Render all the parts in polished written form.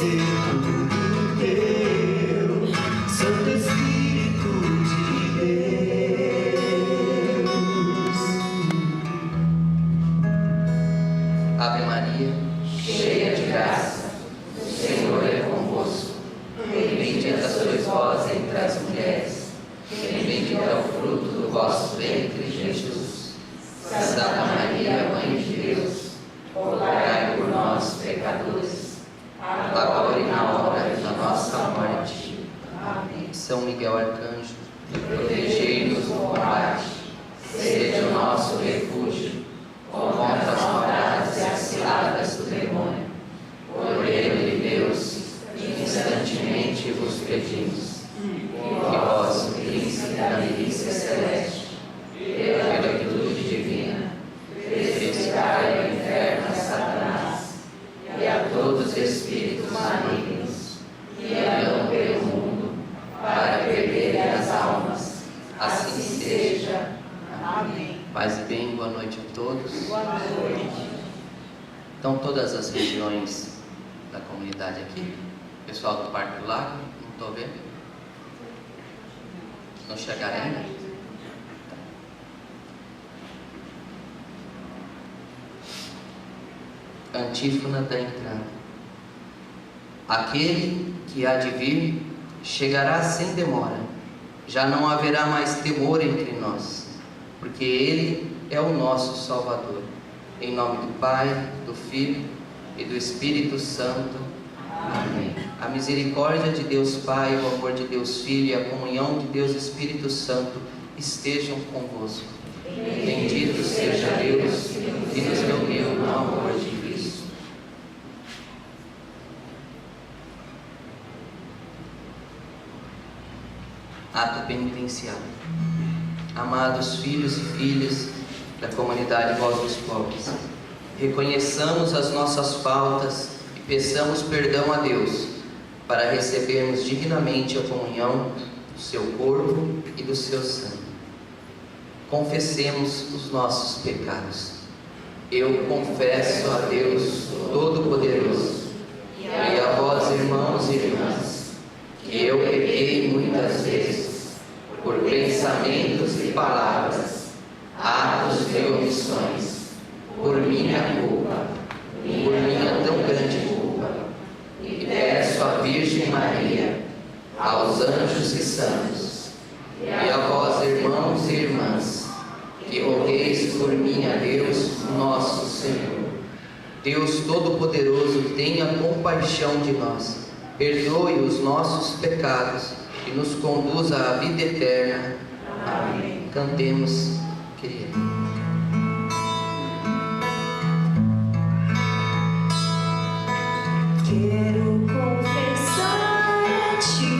ser tudo teu, Santo Espírito de Deus. Ave Maria, cheia de graça, o Senhor é convosco. Bendita sois vós entre as mulheres, e bendito é o fruto do vosso ventre, Jesus. Santa Maria, Mãe de Deus, rogai por nós, pecadores, agora e na hora da nossa morte. Amém. São Miguel Arcanjo, protegei-nos no combate, seja o nosso refúgio contra as maldades e as ciladas do demônio. Ordeiro de Deus, instantemente vos pedimos, que vós, príncipe da milícia celeste, pela virtude divina, desviai ao inferno a Satanás e a todos os espíritos malignos que andam pelo mundo para perderem as almas. Assim seja. Amém. Paz e bem, boa noite a todos. Boa noite. Então, todas as regiões da comunidade aqui, pessoal do Parque do Lago, não estou vendo? Não chegaram ainda? Tá. Antífona da entrada. Aquele que há de vir chegará sem demora, já não haverá mais temor entre nós, porque Ele é o nosso Salvador. Em nome do Pai, do Filho e do Espírito Santo. Amém. A misericórdia de Deus Pai, o amor de Deus Filho e a comunhão de Deus Espírito Santo estejam convosco. Bendito seja Deus que nos reuniu no amor de Cristo. Ato penitenciário. Amados filhos e filhas da comunidade Voz dos Pobres, reconheçamos as nossas faltas e peçamos perdão a Deus para recebermos dignamente a comunhão do seu corpo e do seu sangue. Confessemos os nossos pecados. Eu confesso a Deus Todo-Poderoso e a vós, irmãos e irmãs, que eu pequei muitas vezes, por pensamentos e palavras, atos e omissões, por minha culpa, por minha tão grande culpa. E peço à Virgem Maria, aos anjos e santos, e a vós, irmãos e irmãs, que rogueis por mim a Deus, nosso Senhor. Deus Todo-Poderoso, tenha compaixão de nós, perdoe os nossos pecados e nos conduza à vida eterna. Amém. Cantemos, querido. Quero confessar a ti,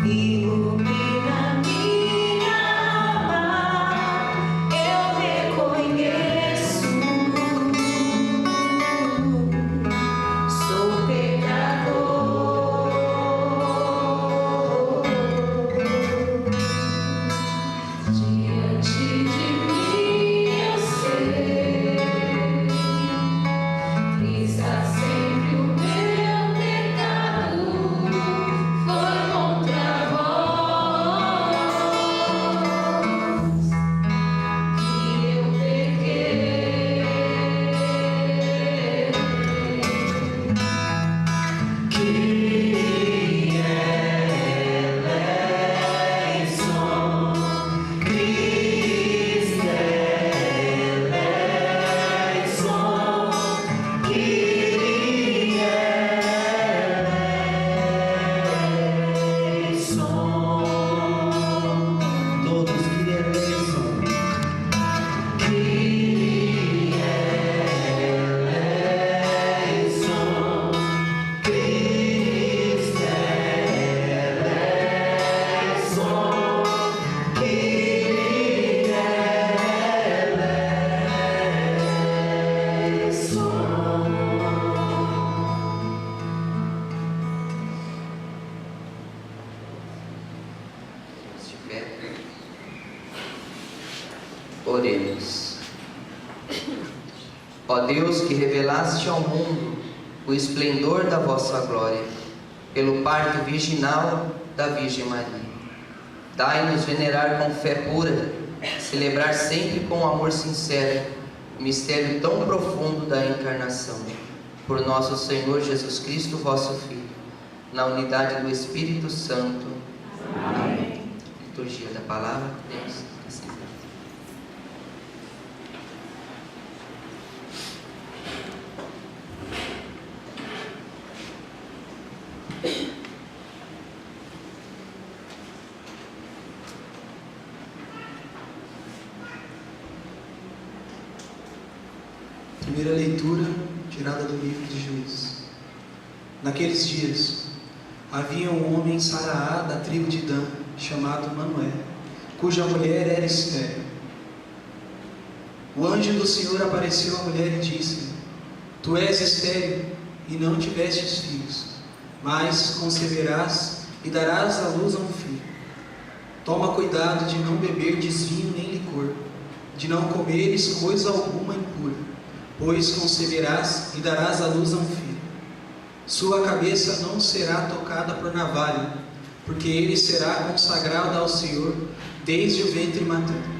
ilumina minha alma, eu reconheço, sou pecador. Diante de mim eu sei, está sempre o meu pecado, foi contra vós que eu pequei. Que eleição, Cristo eleição, todos que eleição, que eleição, Cristo eleição, De pé. Oremos. Ó Deus, que revelaste ao mundo o esplendor da vossa glória, pelo parto virginal da Virgem Maria. Dai-nos venerar com fé pura, celebrar sempre com amor sincero o mistério tão profundo da encarnação. Por nosso Senhor Jesus Cristo, vosso Filho, na unidade do Espírito Santo. Amém. Liturgia da Palavra. Deus. Primeira leitura, tirada do livro de Juízes. Naqueles dias, havia um homem em Saraá, da tribo de Dan, chamado Manoé, cuja mulher era estéril. O anjo do Senhor apareceu à mulher e disse: Tu és estéril e não tivestes filhos, mas conceberás e darás à luz a um filho. Toma cuidado de não beberdes vinho nem licor, de não comeres coisa alguma impura, pois conceberás e darás à luz a um filho. Sua cabeça não será tocada por navalha, porque ele será consagrado ao Senhor desde o ventre materno.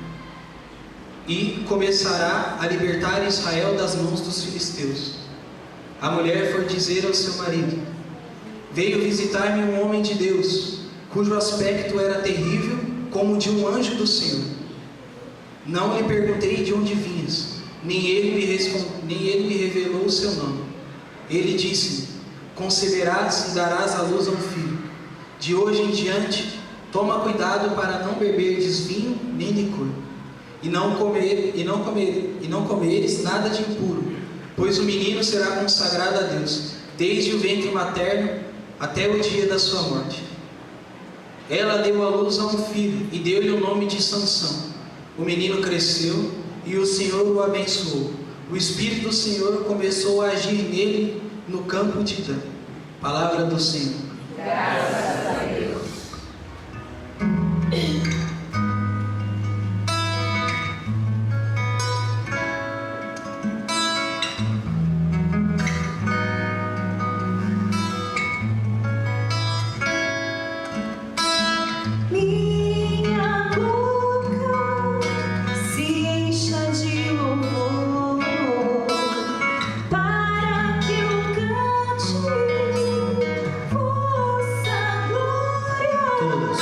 E começará a libertar Israel das mãos dos filisteus. A mulher foi dizer ao seu marido: Veio visitar-me um homem de Deus, cujo aspecto era terrível, como de um anjo do Senhor. Não lhe perguntei de onde vinhas, nem ele me revelou o seu nome. Ele disse-me: Conceberás e darás à luz a um filho. De hoje em diante, toma cuidado para não beberdes vinho nem licor, e não comeres nada de impuro, pois o menino será consagrado a Deus, desde o ventre materno até o dia da sua morte. Ela deu à luz a um filho e deu-lhe o nome de Sansão. O menino cresceu e o Senhor o abençoou. O Espírito do Senhor começou a agir nele no campo de Dan. Palavra do Senhor. Graças a Deus. Minha boca se encha de louvor, para que eu cante vossa glória.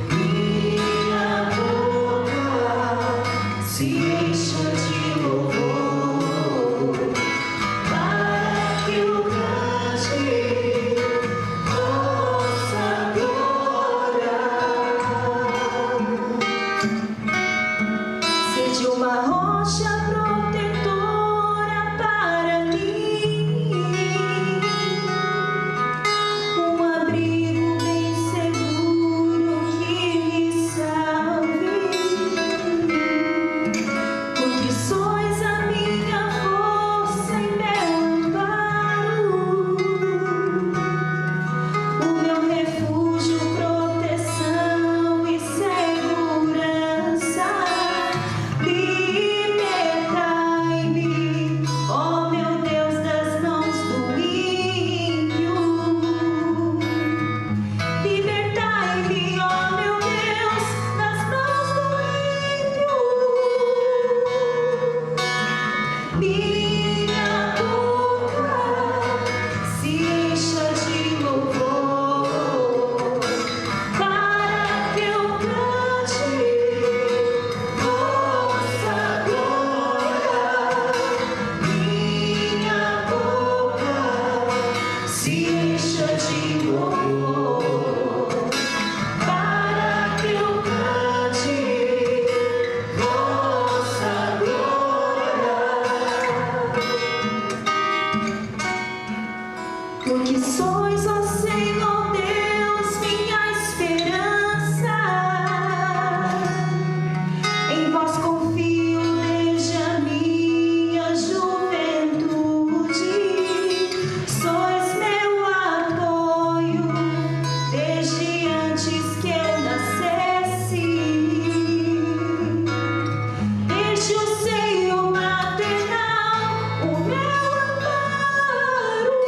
Minha boca se encha de louvor, para que eu cante vossa glória. Sede uma rocha protetora para mim, um abrigo bem seguro que me salve, porque sois a minha força e meu amparo, o meu refúgio, proteção e segurança. Libertai-me, ó meu Deus, das mãos do ímpio. Libertai-me, ó meu Deus, das mãos do ímpio. Minha boca se encha de louvor, para que eu cante vossa glória. Minha boca se encha de louvor, para que eu cante vossa glória. Porque sois, ó Senhor Deus, minha esperança. Em vós confio desde a minha juventude. Sois meu apoio desde antes que eu nascesse. Desde o seio maternal, o meu amparo.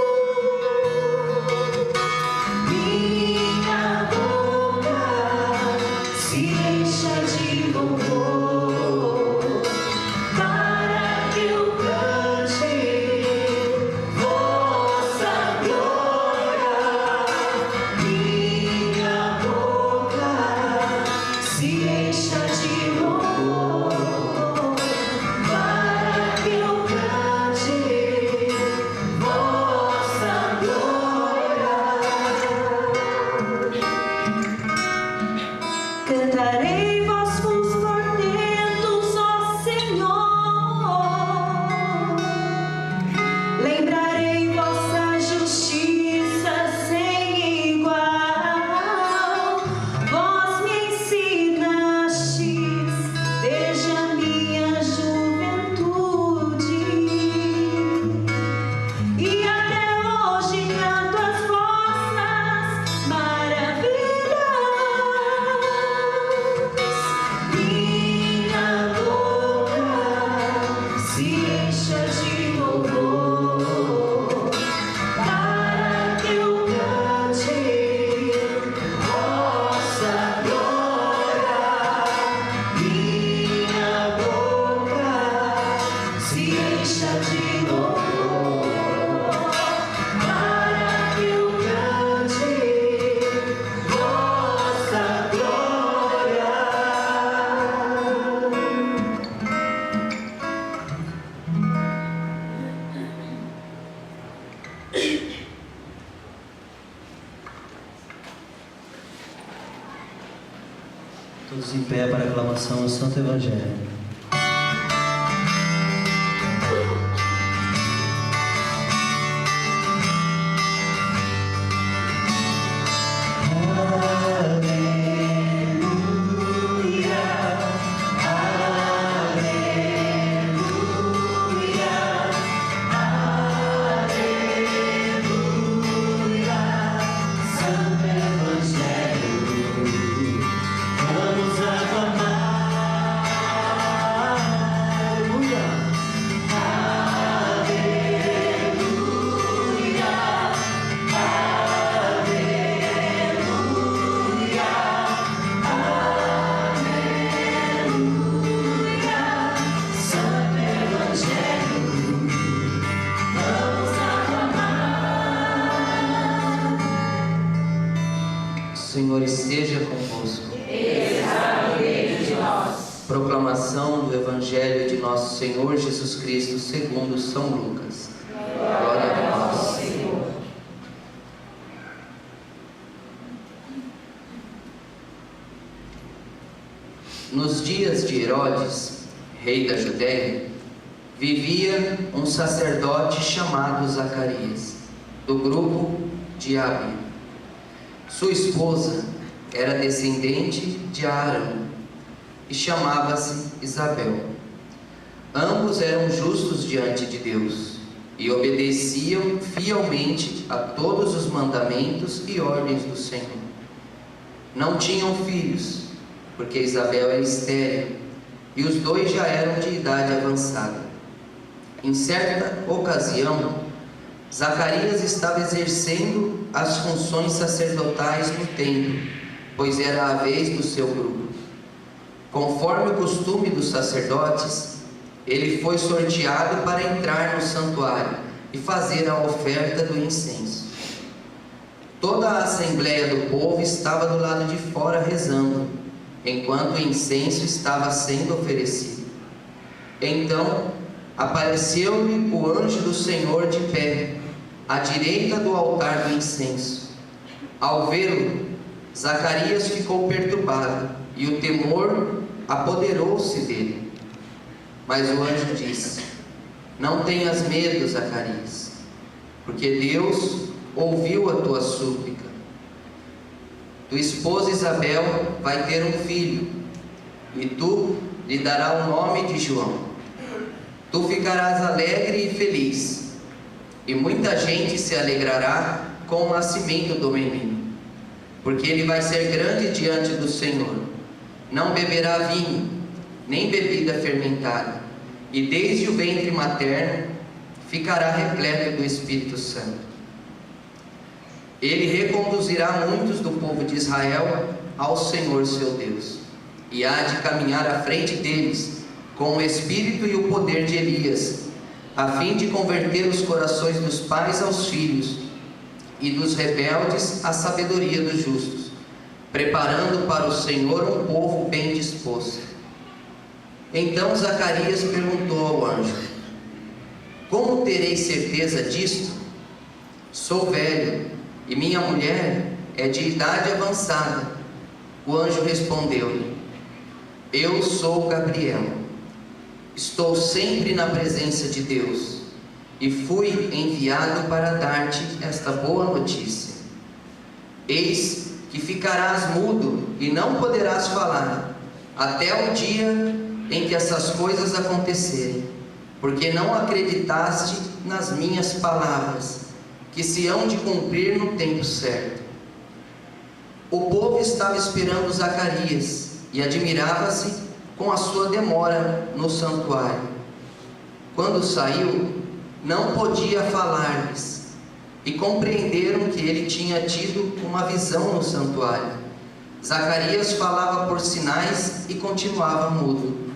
Todos em pé para a aclamação ao Santo Evangelho. Senhor esteja convosco. Está no meio de nós. Proclamação do Evangelho de nosso Senhor Jesus Cristo segundo São Lucas. Glória a vós, Senhor. Nos dias de Herodes, rei da Judéia, vivia um sacerdote chamado Zacarias, do grupo de Abi. Sua esposa era descendente de Arão e chamava-se Isabel. Ambos eram justos diante de Deus e obedeciam fielmente a todos os mandamentos e ordens do Senhor. Não tinham filhos, porque Isabel era estéril e os dois já eram de idade avançada. Em certa ocasião, Zacarias estava exercendo as funções sacerdotais no templo, pois era a vez do seu grupo. Conforme o costume dos sacerdotes, ele foi sorteado para entrar no santuário e fazer a oferta do incenso. Toda a assembleia do povo estava do lado de fora rezando, enquanto o incenso estava sendo oferecido. Então apareceu-lhe o anjo do Senhor de pé, à direita do altar do incenso. Ao vê-lo, Zacarias ficou perturbado, e o temor apoderou-se dele. Mas o anjo disse: Não tenhas medo, Zacarias, porque Deus ouviu a tua súplica. Tua esposa Isabel vai ter um filho, e tu lhe darás o nome de João. Tu ficarás alegre e feliz, e muita gente se alegrará com o nascimento do menino, porque ele vai ser grande diante do Senhor. Não beberá vinho, nem bebida fermentada, e desde o ventre materno ficará repleto do Espírito Santo. Ele reconduzirá muitos do povo de Israel ao Senhor seu Deus, e há de caminhar à frente deles com o espírito e o poder de Elias, a fim de converter os corações dos pais aos filhos e dos rebeldes à sabedoria dos justos, preparando para o Senhor um povo bem disposto. Então Zacarias perguntou ao anjo: Como terei certeza disto? Sou velho e minha mulher é de idade avançada. O anjo respondeu-lhe: Eu sou Gabriel. Estou sempre na presença de Deus e fui enviado para dar-te esta boa notícia. Eis que ficarás mudo e não poderás falar, até o dia em que essas coisas acontecerem, porque não acreditaste nas minhas palavras, que se hão de cumprir no tempo certo. O povo estava esperando Zacarias e admirava-se com a sua demora no santuário. Quando saiu, não podia falar-lhes, e compreenderam que ele tinha tido uma visão no santuário. Zacarias falava por sinais e continuava mudo.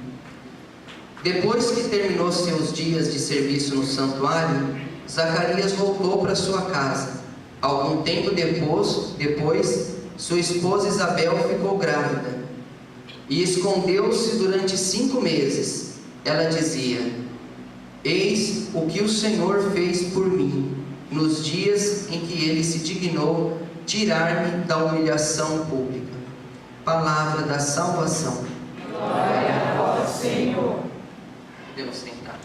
Depois que terminou seus dias de serviço no santuário, Zacarias voltou para sua casa. Algum tempo depois, sua esposa Isabel ficou grávida e escondeu-se durante 5 meses. Ela dizia: Eis o que o Senhor fez por mim nos em que Ele se dignou tirar-me da humilhação pública. Palavra da salvação. Glória a vós, Senhor. Podemos sentar.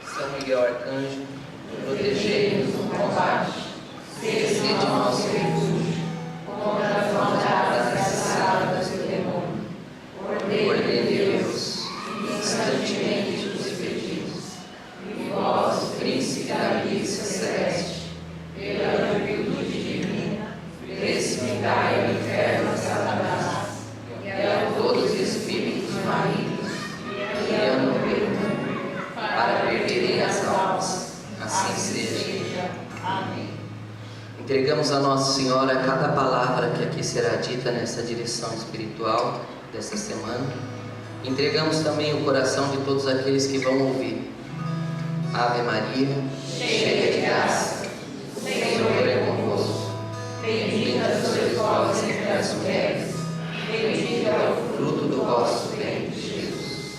São Miguel Arcanjo, Protegei-nos no combate, sede nosso refúgio, contra as maldades acessadas do demônio. Cordeiro de Deus, instantemente nos pedimos, e vós, príncipe da milícia celeste, pela virtude divina, precipitrai o inferno a Satanás, e a todos os espíritos malignos, que andam pelo mundo, para perderem as almas. Assim seja. Amém. Entregamos a Nossa Senhora cada palavra que aqui será dita nessa direção espiritual desta semana. Entregamos também o coração de todos aqueles que vão ouvir. Ave Maria, Cheia de graça, o Senhor é convosco. Bendita sois vós entre as mulheres, bendito é o fruto do vosso ventre, Jesus.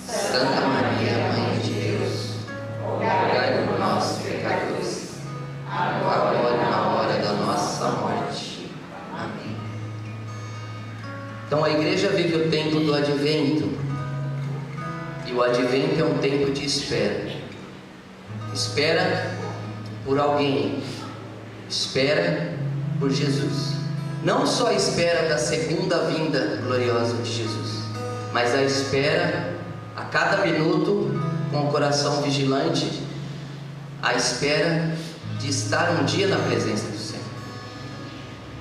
Santa Maria, Mãe de Deus, rogai por nós, pecadores, agora e na hora da nossa morte. Amém. Então a igreja vive o tempo do advento. E o advento é um tempo de espera. Espera por alguém. Espera por Jesus. Não só a espera da segunda vinda gloriosa de Jesus, mas a espera a cada minuto com o coração vigilante, a espera de estar um dia na presença do Senhor.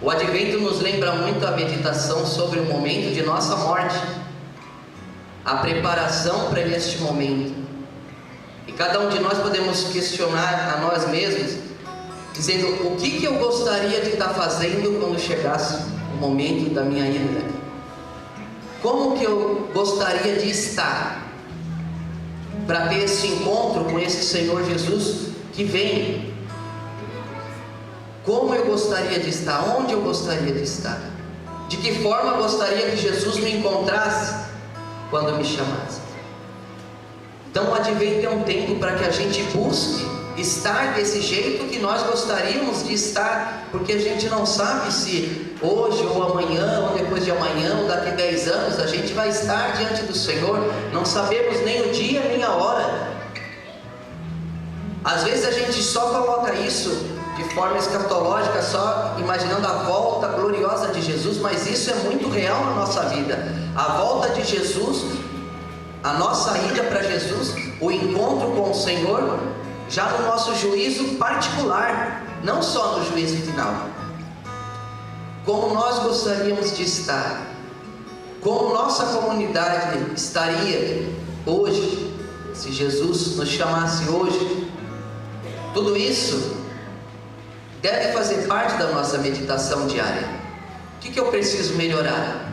O advento nos lembra muito a meditação sobre o momento de nossa morte, a preparação para este momento. E cada um de nós podemos questionar a nós mesmos, dizendo: o que eu gostaria de estar fazendo quando chegasse o momento da minha ida daqui? Como que eu gostaria de estar para ter esse encontro com esse Senhor Jesus que vem? Como eu gostaria de estar? Onde eu gostaria de estar? De que forma eu gostaria que Jesus me encontrasse quando me chamasse? Então o advento é um tempo para que a gente busque estar desse jeito que nós gostaríamos de estar, porque a gente não sabe se hoje ou amanhã ou depois de amanhã ou daqui 10 anos a gente vai estar diante do Senhor. Não sabemos nem o dia nem a hora. Às vezes a gente só coloca isso de forma escatológica, só imaginando a volta gloriosa de Jesus, mas isso é muito real na nossa vida. A volta de Jesus, a nossa ida para Jesus, o encontro com o Senhor, já no nosso juízo particular, não só no juízo final. Como nós gostaríamos de estar, como nossa comunidade estaria hoje, se Jesus nos chamasse hoje. Tudo isso deve fazer parte da nossa meditação diária. O que eu preciso melhorar?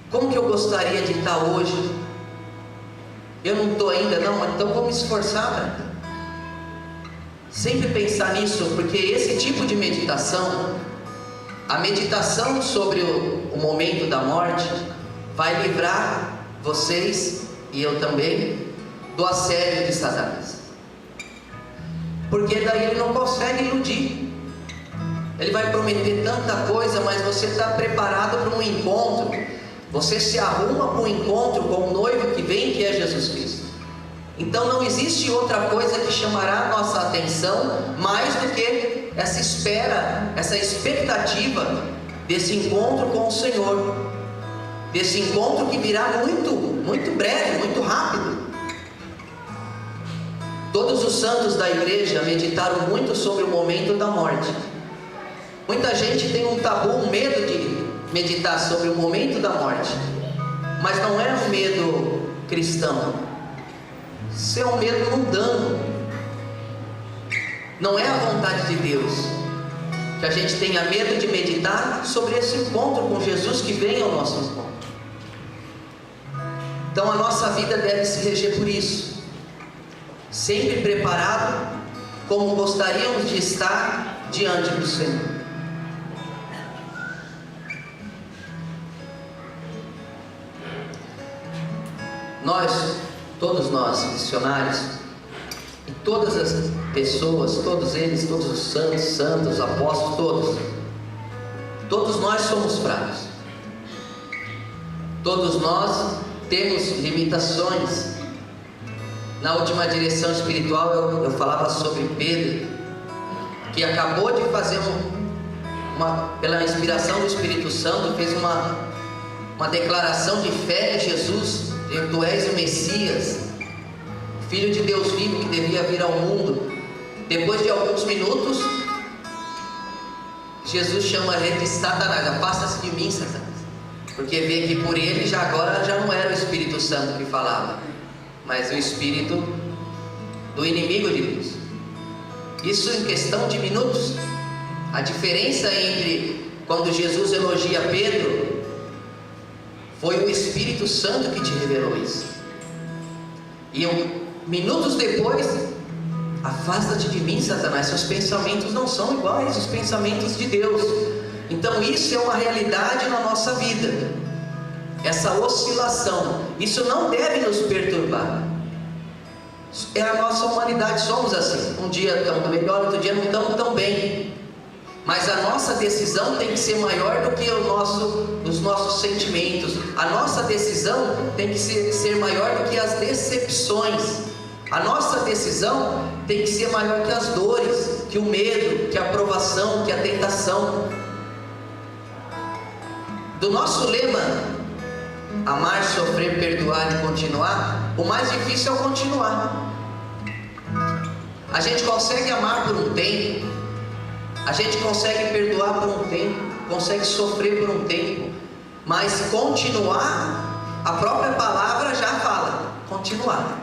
Como que eu gostaria de estar hoje? Eu não estou ainda, não, então vou me esforçar para estar. Sempre pensar nisso, porque esse tipo de meditação, a meditação sobre o momento da morte, vai livrar vocês, e eu também, do assédio de Satanás. Porque daí ele não consegue iludir. Ele vai prometer tanta coisa, mas você está preparado para um encontro. Você se arruma para um encontro com o noivo que vem, que é Jesus Cristo. Então não existe outra coisa que chamará a nossa atenção mais do que essa espera, essa expectativa desse encontro com o Senhor. Desse encontro que virá muito breve, muito rápido. Todos os santos da igreja meditaram muito sobre o momento da morte. Muita gente tem um tabu, um medo de meditar sobre o momento da morte, mas não é um medo cristão. Isso é um medo mundano. Não é a vontade de Deus que a gente tenha medo de meditar sobre esse encontro com Jesus que vem ao nosso encontro. Então a nossa vida deve se reger por isso, sempre preparado como gostaríamos de estar diante do Senhor. todos nós, missionários, e todas as pessoas, todos eles, todos os santos, apóstolos, todos nós somos fracos. Todos nós temos limitações. Na última direção espiritual eu falava sobre Pedro, que acabou de fazer pela inspiração do Espírito Santo, fez uma declaração de fé em Jesus: tu és o Messias, Filho de Deus vivo, que devia vir ao mundo. Depois de alguns minutos, Jesus chama ele de Satanás: afasta-se de mim, Satanás. Porque vê que por ele agora já não era o Espírito Santo que falava, mas o Espírito do inimigo de Deus. Isso em questão de minutos. A diferença entre quando Jesus elogia Pedro, foi o Espírito Santo que te revelou isso. E minutos depois, afasta-te de mim, Satanás, seus pensamentos não são iguais aos pensamentos de Deus. Então isso é uma realidade na nossa vida, essa oscilação. Isso não deve nos perturbar. É a nossa humanidade, somos assim. Um dia estamos melhor, outro dia não estamos tão bem. Mas a nossa decisão tem que ser maior do que os nossos sentimentos. A nossa decisão tem que ser maior do que as decepções. A nossa decisão tem que ser maior que as dores, que o medo, que a provação, que a tentação. Do nosso lema, amar, sofrer, perdoar e continuar, o mais difícil é o continuar. A gente consegue amar por um tempo, a gente consegue perdoar por um tempo, consegue sofrer por um tempo, mas continuar, a própria palavra já fala, continuar.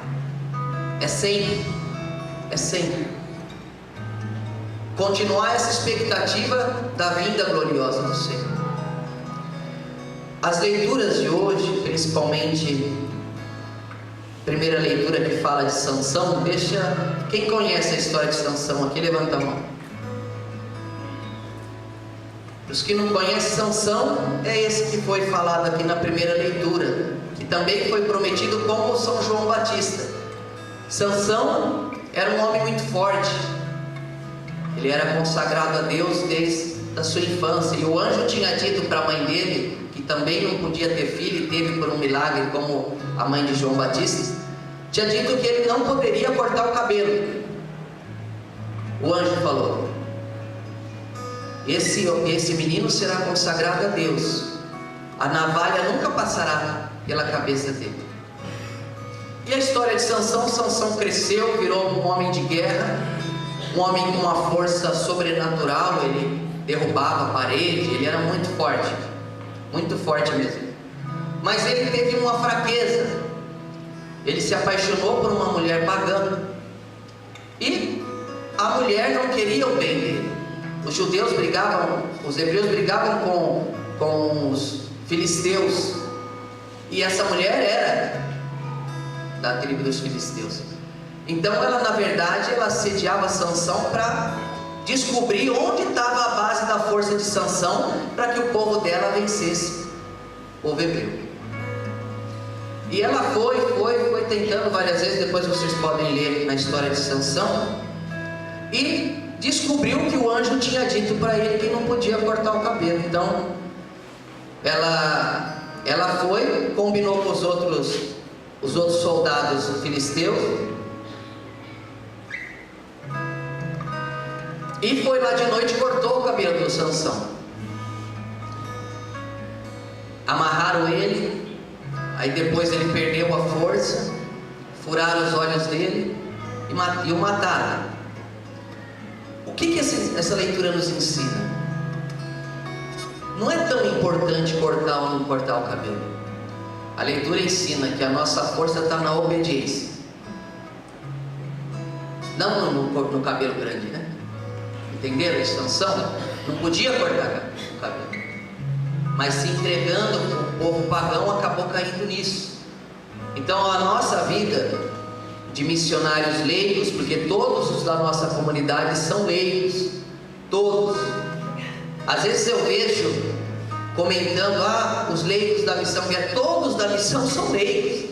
É sempre. Continuar essa expectativa da vinda gloriosa do Senhor. As leituras de hoje, principalmente primeira leitura que fala de Sansão, quem conhece a história de Sansão aqui, levanta a mão. Os que não conhecem Sansão, é esse que foi falado aqui na primeira leitura, que também foi prometido como São João Batista. Sansão era um homem muito forte, ele era consagrado a Deus desde a sua infância, e o anjo tinha dito para a mãe dele, que também não podia ter filho, e teve por um milagre como a mãe de João Batista, tinha dito que ele não poderia cortar o cabelo. O anjo falou: esse menino será consagrado a Deus, a navalha nunca passará pela cabeça dele. E a história de Sansão: Sansão cresceu, virou um homem de guerra, um homem com uma força sobrenatural, ele derrubava a parede, ele era muito forte mesmo. Mas ele teve uma fraqueza, ele se apaixonou por uma mulher pagã, e a mulher não queria o bem dele. Os hebreus brigavam com os filisteus, e essa mulher era da tribo dos filisteus. Então ela, na verdade, ela assediava Sansão para descobrir onde estava a base da força de Sansão, para que o povo dela vencesse o povo hebreu. E ela foi tentando várias vezes, depois vocês podem ler na história de Sansão, e descobriu que o anjo tinha dito para ele que não podia cortar o cabelo. Então ela foi, combinou com os outros soldados filisteus, e foi lá de noite e cortou o cabelo do Sansão. Amarraram ele, aí depois ele perdeu a força, furaram os olhos dele e o mataram. O que essa leitura nos ensina? Não é tão importante cortar ou não cortar o cabelo. A leitura ensina que a nossa força está na obediência, não no cabelo grande, né? Entenderam a Sansão? Não podia cortar o cabelo, mas se entregando para o povo pagão, acabou caindo nisso. Então a nossa vida de missionários leigos, porque todos os da nossa comunidade são leigos, todos. Às vezes eu vejo comentando: os leigos da missão, todos da missão são leigos.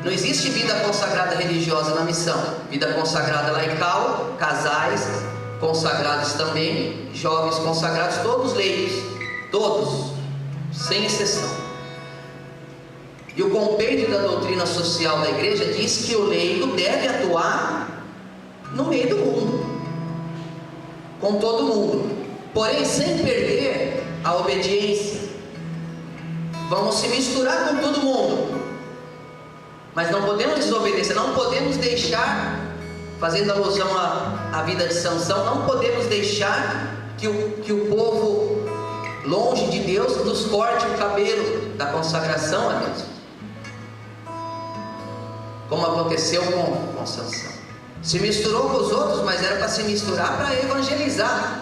Não existe vida consagrada religiosa na missão. Vida consagrada laical, casais consagrados também, jovens consagrados, todos leigos, todos, sem exceção. E o compêndio da doutrina social da igreja diz que o leigo deve atuar no meio do mundo, com todo mundo, porém sem perder a obediência. Vamos se misturar com todo mundo, mas não podemos desobedecer, não podemos deixar, fazendo alusão à vida de Sansão, não podemos deixar que o povo longe de Deus nos corte o cabelo da consagração a Deus, como aconteceu com Sansão. Se misturou com os outros, mas era para se misturar para evangelizar.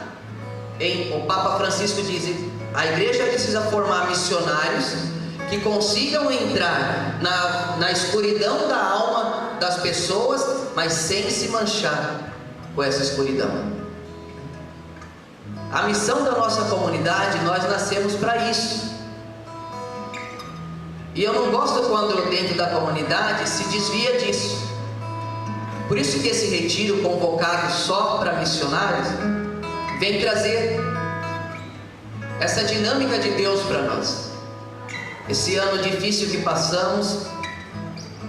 O Papa Francisco diz: a igreja precisa formar missionários que consigam entrar na escuridão da alma das pessoas, mas sem se manchar com essa escuridão. A missão da nossa comunidade, nós nascemos para isso. E eu não gosto quando dentro da comunidade se desvia disso. Por isso que esse retiro convocado só para missionários vem trazer essa dinâmica de Deus para nós. Esse ano difícil que passamos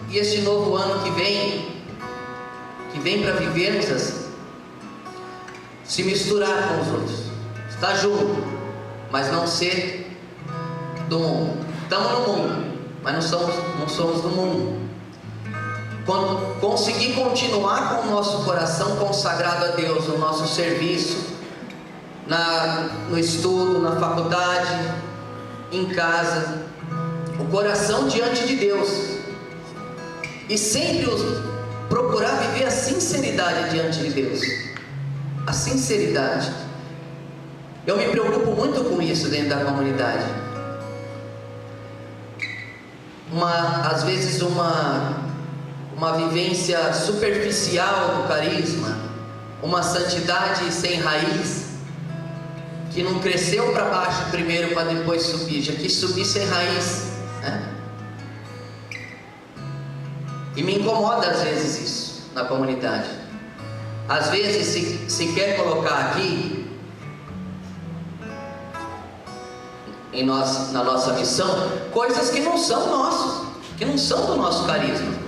e este novo ano que vem para vivermos assim. Se misturar com os outros, estar junto, mas não ser do mundo. Estamos no mundo, mas não somos do mundo. Quando conseguir continuar com o nosso coração consagrado a Deus, no nosso serviço, no estudo, na faculdade, em casa, o coração diante de Deus, e sempre procurar viver a sinceridade diante de Deus. A sinceridade. Eu me preocupo muito com isso dentro da comunidade. Às vezes uma vivência superficial do carisma, uma santidade sem raiz, que não cresceu para baixo primeiro para depois subir, já quis subir sem raiz, né? E me incomoda às vezes isso na comunidade. Às vezes se quer colocar aqui na nossa missão coisas que não são nossas, que não são do nosso carisma,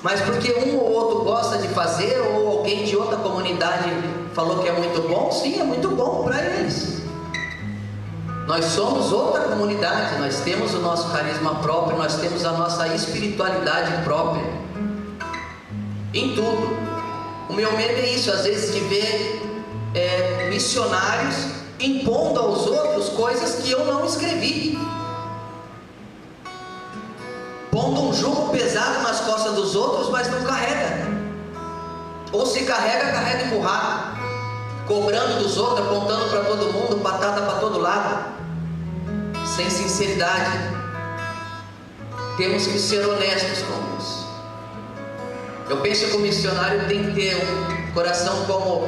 mas porque um ou outro gosta de fazer, ou alguém de outra comunidade falou que é muito bom. Sim, é muito bom para eles. Nós somos outra comunidade, nós temos o nosso carisma próprio, nós temos a nossa espiritualidade própria em tudo. O meu medo é isso, às vezes, de ver missionários impondo aos outros coisas que eu não escrevi, pondo um jugo pesado nas costas dos outros, mas não carrega, ou se carrega empurrado, cobrando dos outros, apontando para todo mundo, patada para todo lado, sem sinceridade. Temos que ser honestos com Deus. Eu penso que o missionário tem que ter um coração como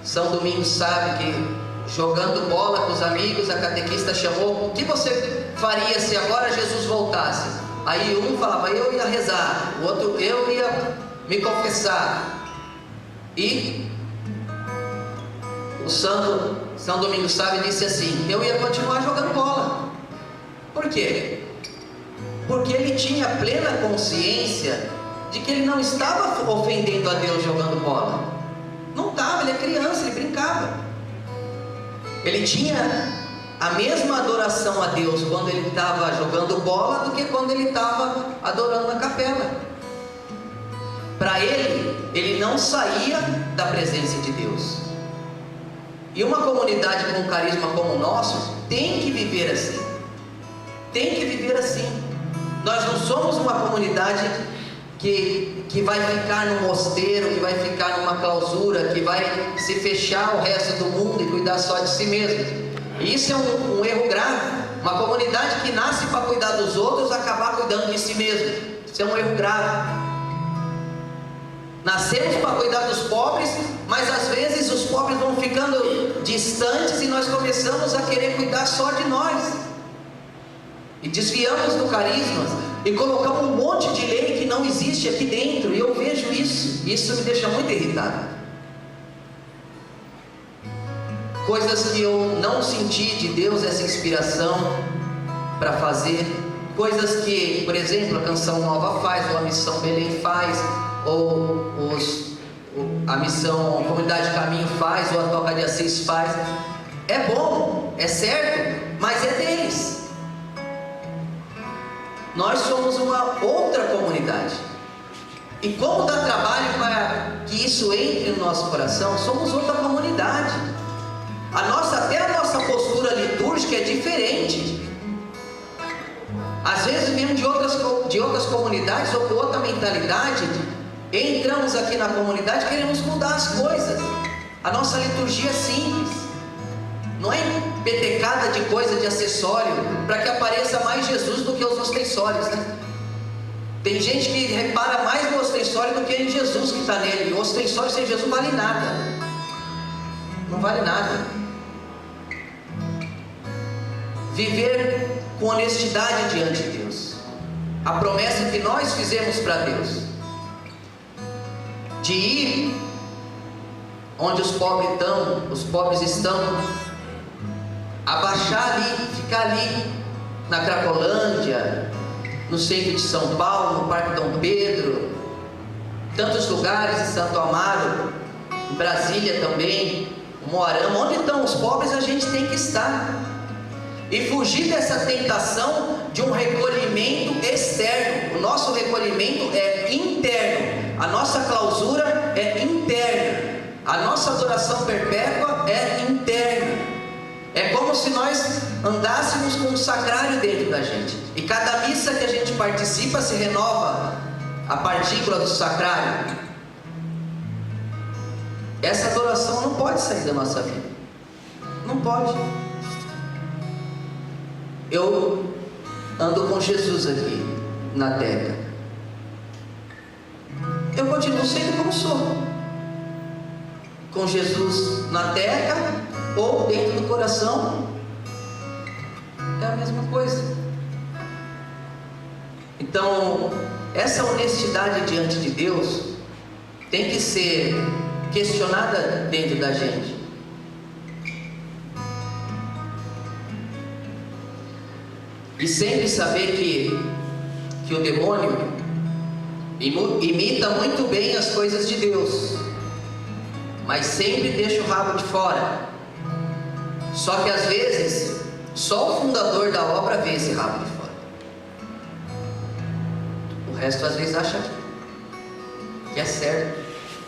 São Domingos sabe, que jogando bola com os amigos, a catequista chamou: o que você faria se agora Jesus voltasse? Aí um falava: eu ia rezar, o outro: eu ia me confessar. E o São Domingos Sábio disse assim: eu ia continuar jogando bola. Por quê? Porque ele tinha plena consciência de que ele não estava ofendendo a Deus jogando bola. Não estava, ele é criança, ele brincava. Ele tinha a mesma adoração a Deus quando ele estava jogando bola do que quando ele estava adorando na capela. Para ele não saía da presença de Deus. E uma comunidade com um carisma como o nosso tem que viver assim. Tem que viver assim. Nós não somos uma comunidade que vai ficar num mosteiro, que vai ficar numa clausura, que vai se fechar ao resto do mundo e cuidar só de si mesmo. E isso é um erro grave. Uma comunidade que nasce para cuidar dos outros, acabar cuidando de si mesmo. Isso é um erro grave. Nascemos para cuidar dos pobres, mas às vezes os pobres vão ficando distantes e nós começamos a querer cuidar só de nós. E desviamos do carisma. e colocamos um monte de lei que não existe aqui dentro, e eu vejo isso me deixa muito irritado. Coisas que eu não senti de Deus essa inspiração para fazer, coisas que, por exemplo, a Canção Nova faz, ou a Missão Belém faz, ou a Missão Comunidade Caminho faz, ou a Toca de Assis faz. É bom, é certo, mas é deles. Nós somos uma outra comunidade, e como dá trabalho para que isso entre no nosso coração, somos outra comunidade. Até a nossa postura litúrgica é diferente. Às vezes viemos de outras comunidades ou com outra mentalidade, entramos aqui na comunidade e queremos mudar as coisas. A nossa liturgia é simples, não é petecada de coisa, de acessório, para que apareça mais Jesus do que os ostensórios, né? Tem gente que repara mais no ostensório do que em Jesus que está nele. O ostensório sem Jesus não vale nada. Não vale nada. Viver com honestidade diante de Deus. A promessa que nós fizemos para Deus, de ir onde os pobres estão, abaixar ali, ficar ali na Cracolândia, no centro de São Paulo, no Parque Dom Pedro, tantos lugares, em Santo Amaro, em Brasília também, Moarama. Onde estão os pobres, a gente tem que estar, e fugir dessa tentação de um recolhimento externo. O nosso recolhimento é interno, a nossa clausura é interna, a nossa adoração perpétua é interna. É como se nós andássemos com um sacrário dentro da gente, e cada missa que a gente participa se renova a partícula do sacrário. Essa adoração não pode sair da nossa vida, não pode. Eu ando com Jesus aqui na terra, eu continuo sendo como sou, com Jesus na terra ou dentro do coração, é a mesma coisa. Então, essa honestidade diante de Deus tem que ser questionada dentro da gente. E sempre saber que o demônio imita muito bem as coisas de Deus, mas sempre deixa o rabo de fora. Só que às vezes só o fundador da obra vê esse rabo de fora. O resto às vezes acha que é certo,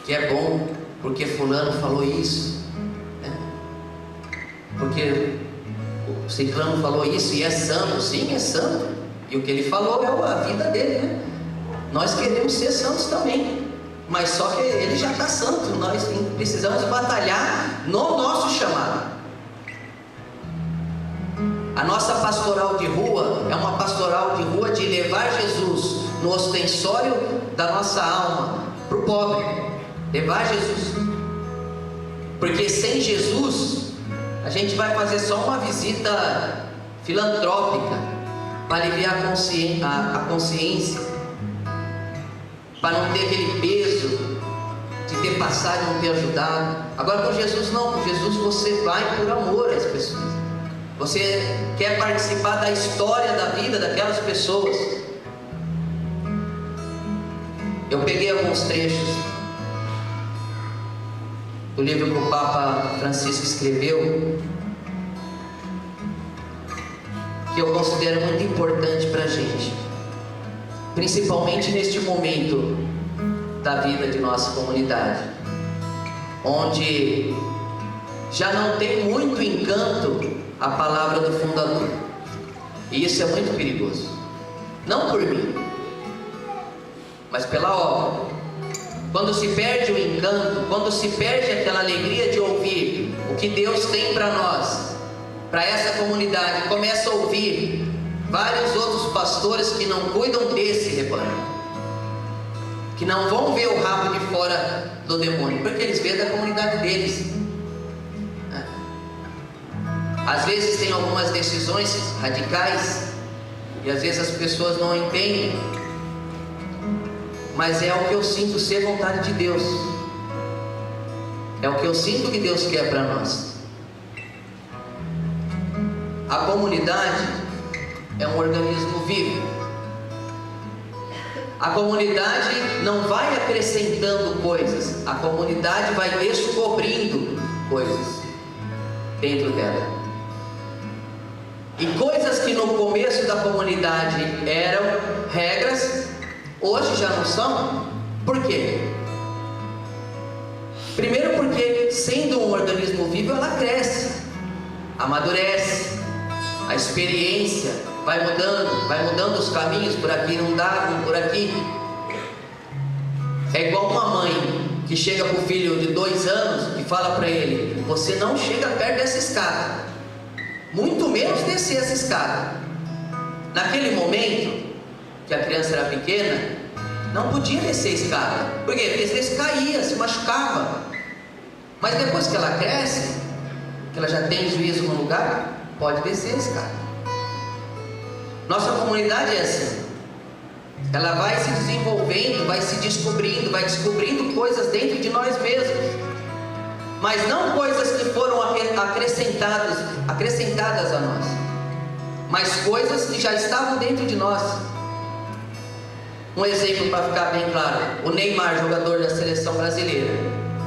que é bom, porque fulano falou isso, né? Porque o ciclano falou isso e é santo. Sim, é santo, e o que ele falou é a vida dele, né? Nós queremos ser santos também, mas só que ele já está santo. Nós precisamos batalhar no nosso chamado. A nossa pastoral de rua é uma pastoral de rua de levar Jesus no ostensório da nossa alma para o pobre. Levar Jesus, porque sem Jesus a gente vai fazer só uma visita filantrópica para aliviar a consciência, para não ter aquele peso de ter passado e não ter ajudado. Agora com Jesus não, com Jesus você vai por amor às pessoas, você quer participar da história da vida daquelas pessoas. Eu peguei alguns trechos do livro que o Papa Francisco escreveu, que eu considero muito importante para a gente, principalmente neste momento da vida de nossa comunidade, onde já não tem muito encanto a palavra do fundador, e isso é muito perigoso, não por mim, mas pela obra. Quando se perde o encanto, quando se perde aquela alegria de ouvir o que Deus tem para nós, para essa comunidade, começa a ouvir vários outros pastores que não cuidam desse rebanho, que não vão ver o rabo de fora do demônio, porque eles veem da comunidade deles. Às vezes tem algumas decisões radicais E às vezes as pessoas não entendem, mas é o que eu sinto ser vontade de Deus. É o que eu sinto que Deus quer para nós. A comunidade é um organismo vivo. A comunidade não vai acrescentando coisas, a comunidade vai descobrindo coisas dentro dela. E coisas que no começo da comunidade eram regras, hoje já não são. Por quê? Primeiro porque, sendo um organismo vivo, ela cresce, amadurece, a experiência vai mudando os caminhos, por aqui não dá, por aqui. É igual uma mãe que chega para o filho de 2 anos e fala para ele: você não chega perto dessa escada, muito menos descer essa escada. Naquele momento que a criança era pequena, não podia descer a escada. Por quê? Porque às vezes caía, se machucava. Mas depois que ela cresce, que ela já tem juízo no lugar, pode descer a escada. Nossa comunidade é assim. Ela vai se desenvolvendo, vai se descobrindo, vai descobrindo coisas dentro de nós mesmos. Mas não coisas que foram acrescentadas a nós, mas coisas que já estavam dentro de nós. Um exemplo para ficar bem claro: o Neymar, jogador da seleção brasileira,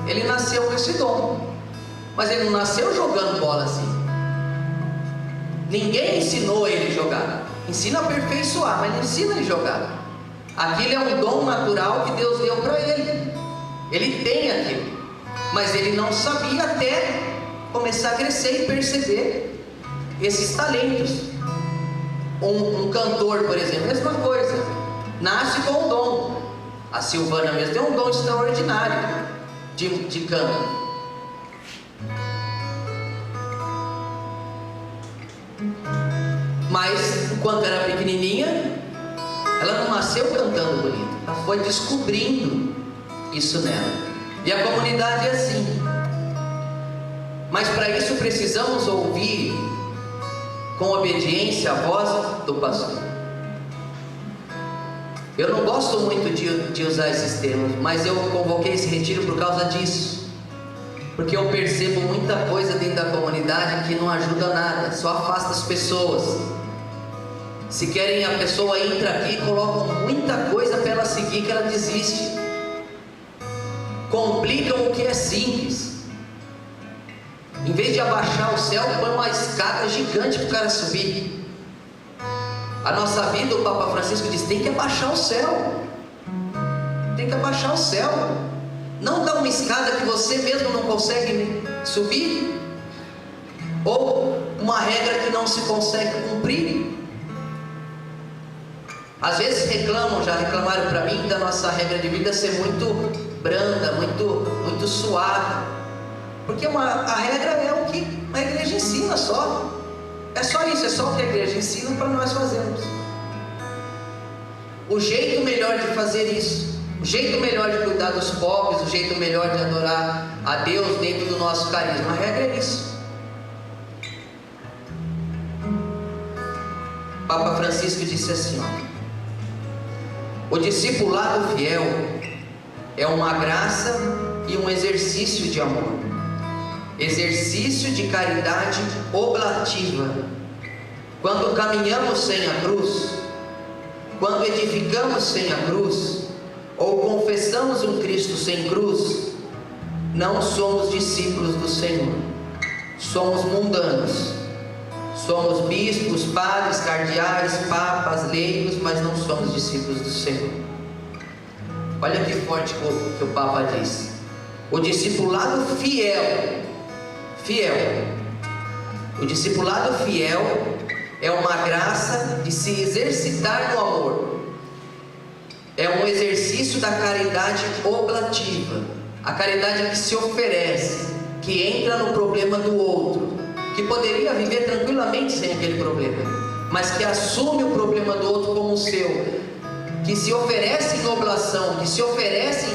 ele nasceu com esse dom, mas ele não nasceu jogando bola assim. Ninguém ensinou ele a jogar. Ensina a aperfeiçoar, mas não ensina ele a jogar. Aquilo é um dom natural que Deus deu para ele. Ele tem aquilo, mas ele não sabia até começar a crescer e perceber esses talentos. Um cantor, por exemplo, mesma coisa, nasce com um dom. A Silvana mesmo tem um dom extraordinário de canto. Mas enquanto era pequenininha, ela não nasceu cantando bonito, ela foi descobrindo isso nela. E a comunidade é assim. Mas para isso precisamos ouvir com obediência a voz do pastor. Eu não gosto muito de usar esses termos, mas eu convoquei esse retiro por causa disso. Porque eu percebo muita coisa dentro da comunidade que não ajuda nada, só afasta as pessoas. Se querem, a pessoa entra aqui e colocam muita coisa para ela seguir que ela desiste. Complicam o que é simples. Em vez de abaixar o céu, põe uma escada gigante para o cara subir. A nossa vida, o Papa Francisco diz, tem que abaixar o céu. Tem que abaixar o céu. Não dá uma escada que você mesmo não consegue subir, ou uma regra que não se consegue cumprir. Às vezes já reclamaram para mim da nossa regra de vida ser muito branda, muito suave. Porque a regra é o que a igreja ensina só. É só isso, é só o que a igreja ensina para nós fazermos. O jeito melhor de fazer isso, o jeito melhor de cuidar dos pobres, o jeito melhor de adorar a Deus dentro do nosso carisma, a regra é isso. Papa Francisco disse assim, o discipulado fiel é uma graça e um exercício de amor, exercício de caridade oblativa. Quando caminhamos sem a cruz, quando edificamos sem a cruz, ou confessamos um Cristo sem cruz, não somos discípulos do Senhor, somos mundanos. Somos bispos, padres, cardeais, papas, leigos, mas não somos discípulos do Senhor. Olha que forte que o Papa diz. O discipulado fiel. O discipulado fiel é uma graça de se exercitar no amor. É um exercício da caridade oblativa. A caridade que se oferece, que entra no problema do outro, que poderia viver tranquilamente sem aquele problema, mas que assume o problema do outro como o seu, que se oferece em oblação, que se oferece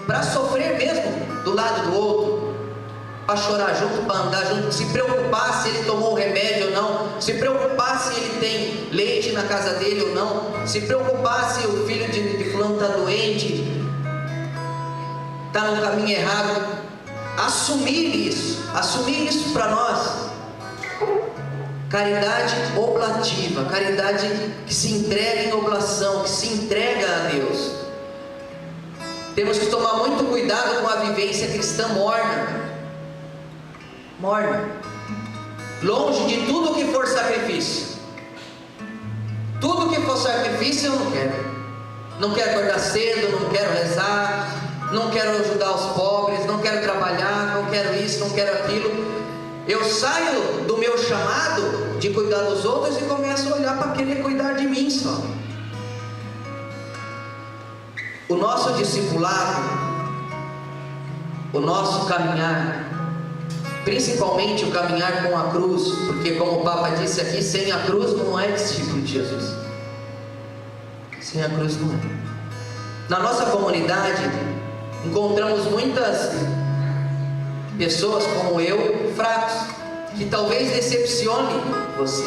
para sofrer mesmo do lado do outro, para chorar junto, para andar junto, se preocupar se ele tomou o remédio ou não, se preocupar se ele tem leite doente na casa dele ou não, se preocupar se o filho de fulano está doente, está no caminho errado. Assumir isso para nós. Caridade oblativa, caridade que se entrega em oblação, que se entrega a Deus. Temos que tomar muito cuidado com a vivência cristã morna. Longe de tudo que for sacrifício. Tudo que for sacrifício eu não quero. Não quero acordar cedo, não quero rezar, não quero ajudar os pobres, não quero trabalhar, não quero isso, não quero aquilo. Eu saio do meu chamado de cuidar dos outros e começo a olhar para querer cuidar de mim só. O nosso discipulado, o nosso caminhar, principalmente o caminhar com a cruz, porque como o Papa disse aqui, sem a cruz não é discípulo de Jesus. Sem a cruz não é. Na nossa comunidade encontramos muitas pessoas como eu, fracos, que talvez decepcione você.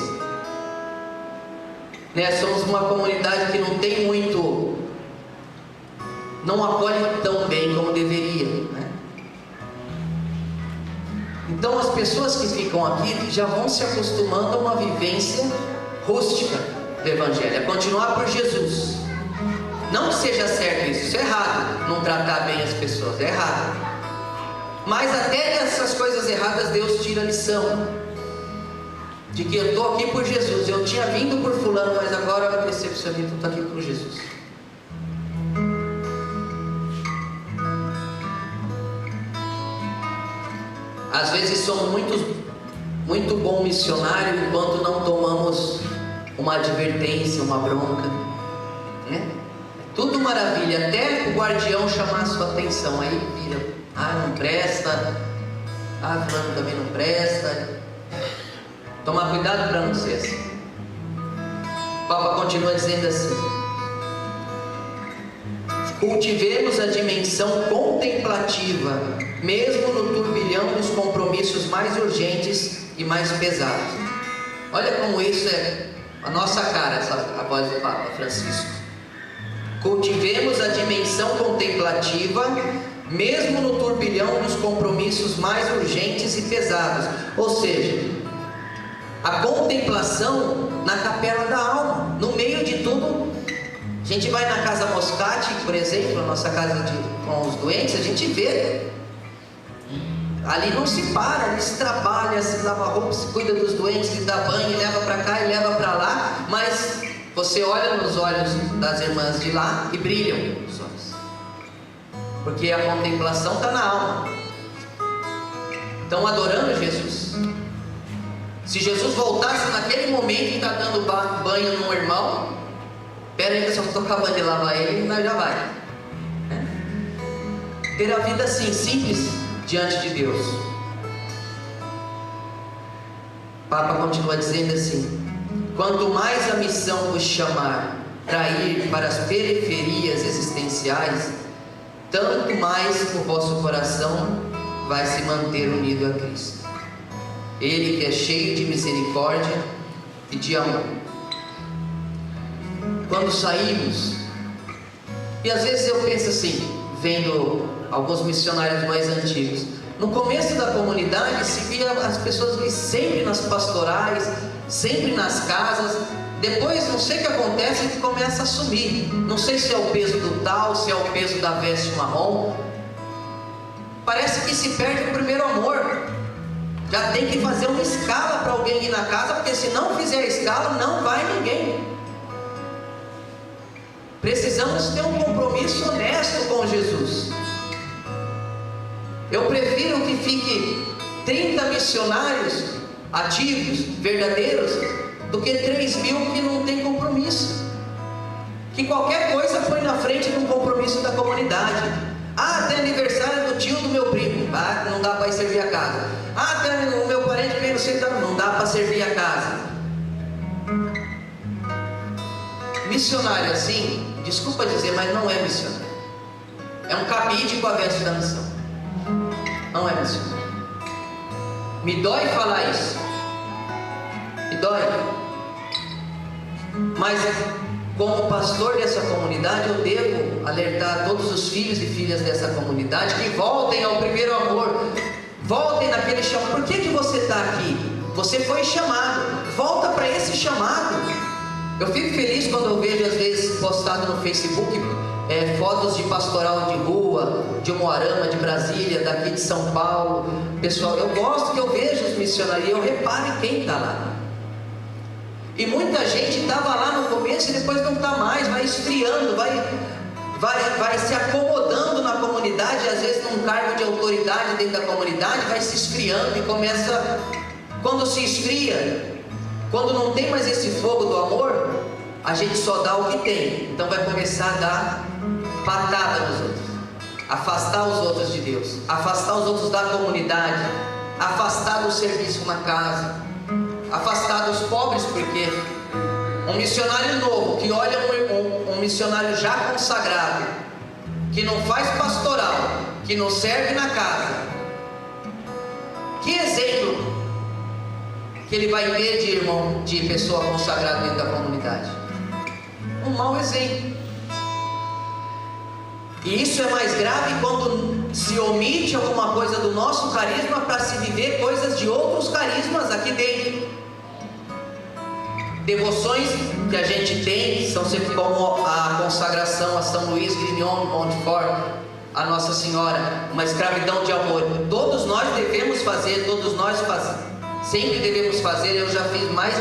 Somos uma comunidade que não tem muito, não acolhe tão bem como deveria, né? Então as pessoas que ficam aqui já vão se acostumando a uma vivência rústica do Evangelho, a continuar por Jesus. Não que seja certo isso é errado, não tratar bem as pessoas, é errado. Mas até dessas coisas erradas Deus tira a lição de que eu estou aqui por Jesus. Eu tinha vindo por fulano, mas agora eu me decepcionei, estou aqui por Jesus. Às vezes somos muito bom missionário enquanto não tomamos uma advertência, uma bronca, né? Tudo maravilha, até o guardião chamar a sua atenção, aí vira, não presta, fulano também não presta. Tomar cuidado para não ser assim. O Papa continua dizendo assim: cultivemos a dimensão contemplativa, mesmo no turbilhão dos compromissos mais urgentes e mais pesados. Olha como isso é a nossa cara, a voz do Papa Francisco. Cultivemos a dimensão contemplativa, mesmo no turbilhão dos compromissos mais urgentes e pesados. Ou seja, a contemplação na capela da alma, no meio de tudo. A gente vai na Casa Moscati, por exemplo, a nossa casa com os doentes, a gente vê. Ali não se para, ali se trabalha, se lava roupa, se cuida dos doentes, se dá banho, leva para cá e leva para lá. Mas você olha nos olhos das irmãs de lá e brilham os olhos, porque a contemplação está na alma. Estão adorando Jesus. Se Jesus voltasse naquele momento e está dando banho num irmão, espera aí que eu só estou acabando de lavar ele e nós já vai. Ter a vida assim, simples, diante de Deus. O Papa continua dizendo assim: quanto mais a missão vos chamar para ir para as periferias existenciais, tanto mais o vosso coração vai se manter unido a Cristo. Ele que é cheio de misericórdia e de amor. Quando saímos, e às vezes eu penso assim, vendo alguns missionários mais antigos, no começo da comunidade se via as pessoas sempre nas pastorais, sempre nas casas. Depois não sei o que acontece, que começa a sumir. Não sei se é o peso do tal, se é o peso da veste marrom. Parece que se perde o primeiro amor. Já tem que fazer uma escala para alguém ir na casa, porque se não fizer a escala, não vai ninguém. Precisamos ter um compromisso honesto com Jesus. Eu prefiro que fique 30 missionários ativos, verdadeiros, do que 3.000 que não tem compromisso, que qualquer coisa põe na frente de um compromisso da comunidade. Tem aniversário do tio do meu primo, não dá para ir servir a casa. Tem o meu parente veio no centro, não dá para servir a casa. Missionário assim, desculpa dizer, mas não é missionário. É um cabide com a veste da missão. Não é missionário. Me dói falar isso. Me dói. Mas como pastor dessa comunidade, eu devo alertar todos os filhos e filhas dessa comunidade que voltem ao primeiro amor, voltem naquele chamado. Por que você está aqui? Você foi chamado, volta para esse chamado. Eu fico feliz quando eu vejo às vezes postado no Facebook fotos de pastoral de rua, de Umuarama, de Brasília, daqui de São Paulo. Pessoal, eu gosto que eu vejo os missionários, eu reparo em quem está lá. E muita gente estava lá no começo e depois não está mais, vai esfriando, vai se acomodando na comunidade, às vezes num cargo de autoridade dentro da comunidade, vai se esfriando e começa, quando se esfria, quando não tem mais esse fogo do amor, a gente só dá o que tem, então vai começar a dar patada nos outros, afastar os outros de Deus, afastar os outros da comunidade, afastar do serviço na casa, afastar dos pobres, porque um missionário novo que olha um missionário já consagrado, que não faz pastoral, que não serve na casa, que exemplo que ele vai ver de irmão, de pessoa consagrada dentro da comunidade? Um mau exemplo. E isso é mais grave quando se omite alguma coisa do nosso carisma para se viver coisas de outros carismas aqui dentro. Devoções que a gente tem são sempre como a consagração a São Luís, Grignon, Montfort, a Nossa Senhora, uma escravidão de amor. Todos nós devemos fazer, sempre devemos fazer. Eu já fiz mais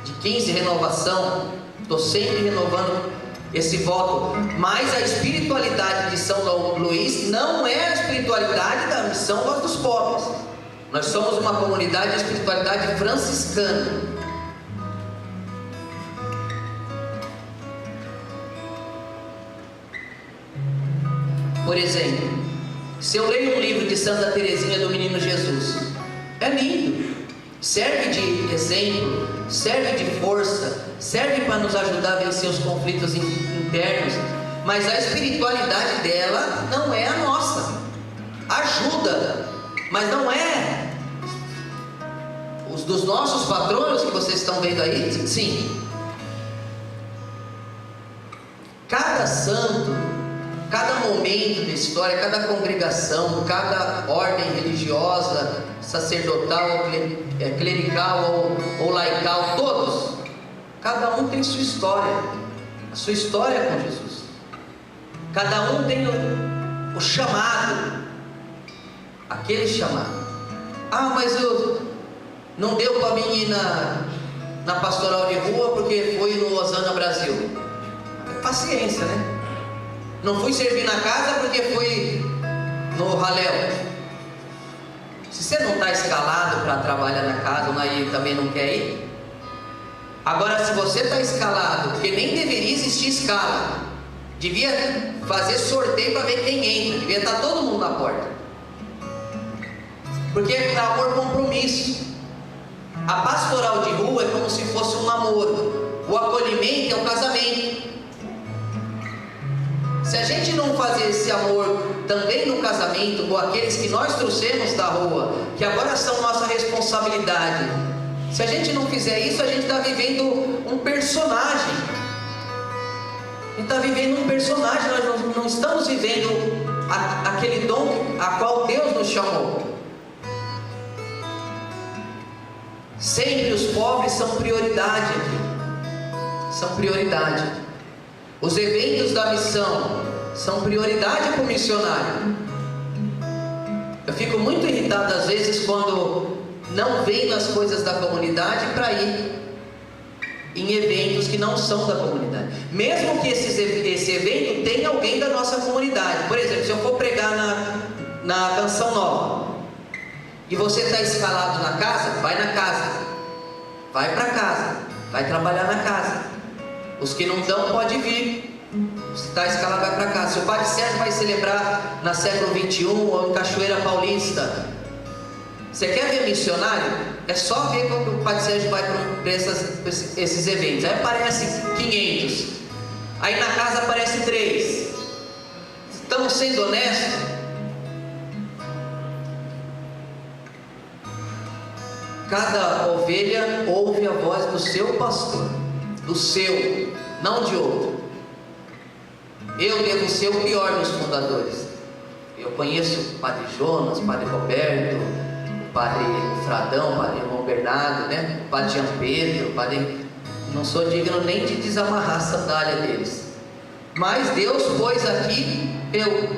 de 15 renovação, estou sempre renovando esse voto. Mas a espiritualidade de São Luís não é a espiritualidade da missão Voz dos Pobres. Nós somos uma comunidade de espiritualidade franciscana. Por exemplo, se eu leio um livro de Santa Teresinha do Menino Jesus, é lindo, serve de exemplo, serve de força, serve para nos ajudar a vencer os conflitos internos, mas a espiritualidade dela não é a nossa. Ajuda, mas não é os dos nossos patronos que vocês estão vendo aí. Sim, cada santo, cada momento da história, cada congregação, cada ordem religiosa, sacerdotal, clerical ou laical, todos, cada um tem sua história, a sua história com Jesus. Cada um tem o chamado, aquele chamado. Ah, mas não deu para mim ir na pastoral de rua porque fui no Osana Brasil. Paciência, né? Não fui servir na casa porque fui no Raléu. Se você não está escalado para trabalhar na casa, ou aí também não quer ir. Agora, se você está escalado, porque nem deveria existir escala, devia fazer sorteio para ver quem entra, devia estar todo mundo na porta, porque é amor compromisso. A pastoral de rua é como se fosse um namoro, o acolhimento é um casamento. Se a gente não fazer esse amor também no casamento, com aqueles que nós trouxemos da rua, que agora são nossa responsabilidade, se a gente não fizer isso, a gente está vivendo um personagem. A gente está vivendo um personagem, nós não estamos vivendo aquele dom a qual Deus nos chamou. Sempre os pobres são prioridade aqui. São prioridade. Os eventos da missão são prioridade para o missionário. Eu fico muito irritado às vezes quando não vem nas coisas da comunidade para ir em eventos que não são da comunidade, mesmo que esse evento tenha alguém da nossa comunidade. Por exemplo, se eu for pregar na Canção Nova e você está escalado na casa, vai na casa, vai para casa, vai trabalhar na casa. Os que não dão, pode vir. Se está escalado, vai para casa. Se o Padre Sérgio vai celebrar na século 21 ou em Cachoeira Paulista, você quer ver missionário? É só ver quando o Padre Sérgio vai para esses eventos. Aí aparece 500, aí na casa aparece 3. Estamos sendo honestos? Cada ovelha ouve a voz do seu pastor. do seu, não de outro. Eu devo ser o pior dos fundadores. Eu conheço o Padre Jonas, o Padre Roberto, o Padre Fradão, o Padre Irmão Bernardo, né? O Padre Jean Pedro, o Padre... Não sou digno nem de desamarrar a sandália deles. Mas Deus pôs aqui eu,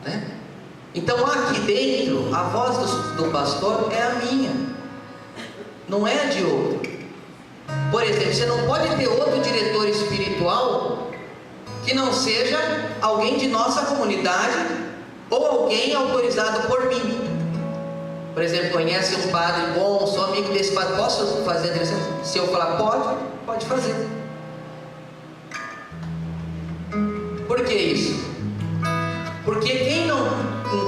né? Então aqui dentro, a voz do pastor é a minha, não é a de outro. Por exemplo, você não pode ter outro diretor espiritual que não seja alguém de nossa comunidade ou alguém autorizado por mim. Por exemplo, conhece um padre bom, sou amigo desse padre, posso fazer a direção? Se eu falar pode fazer. Por que isso? Porque quem não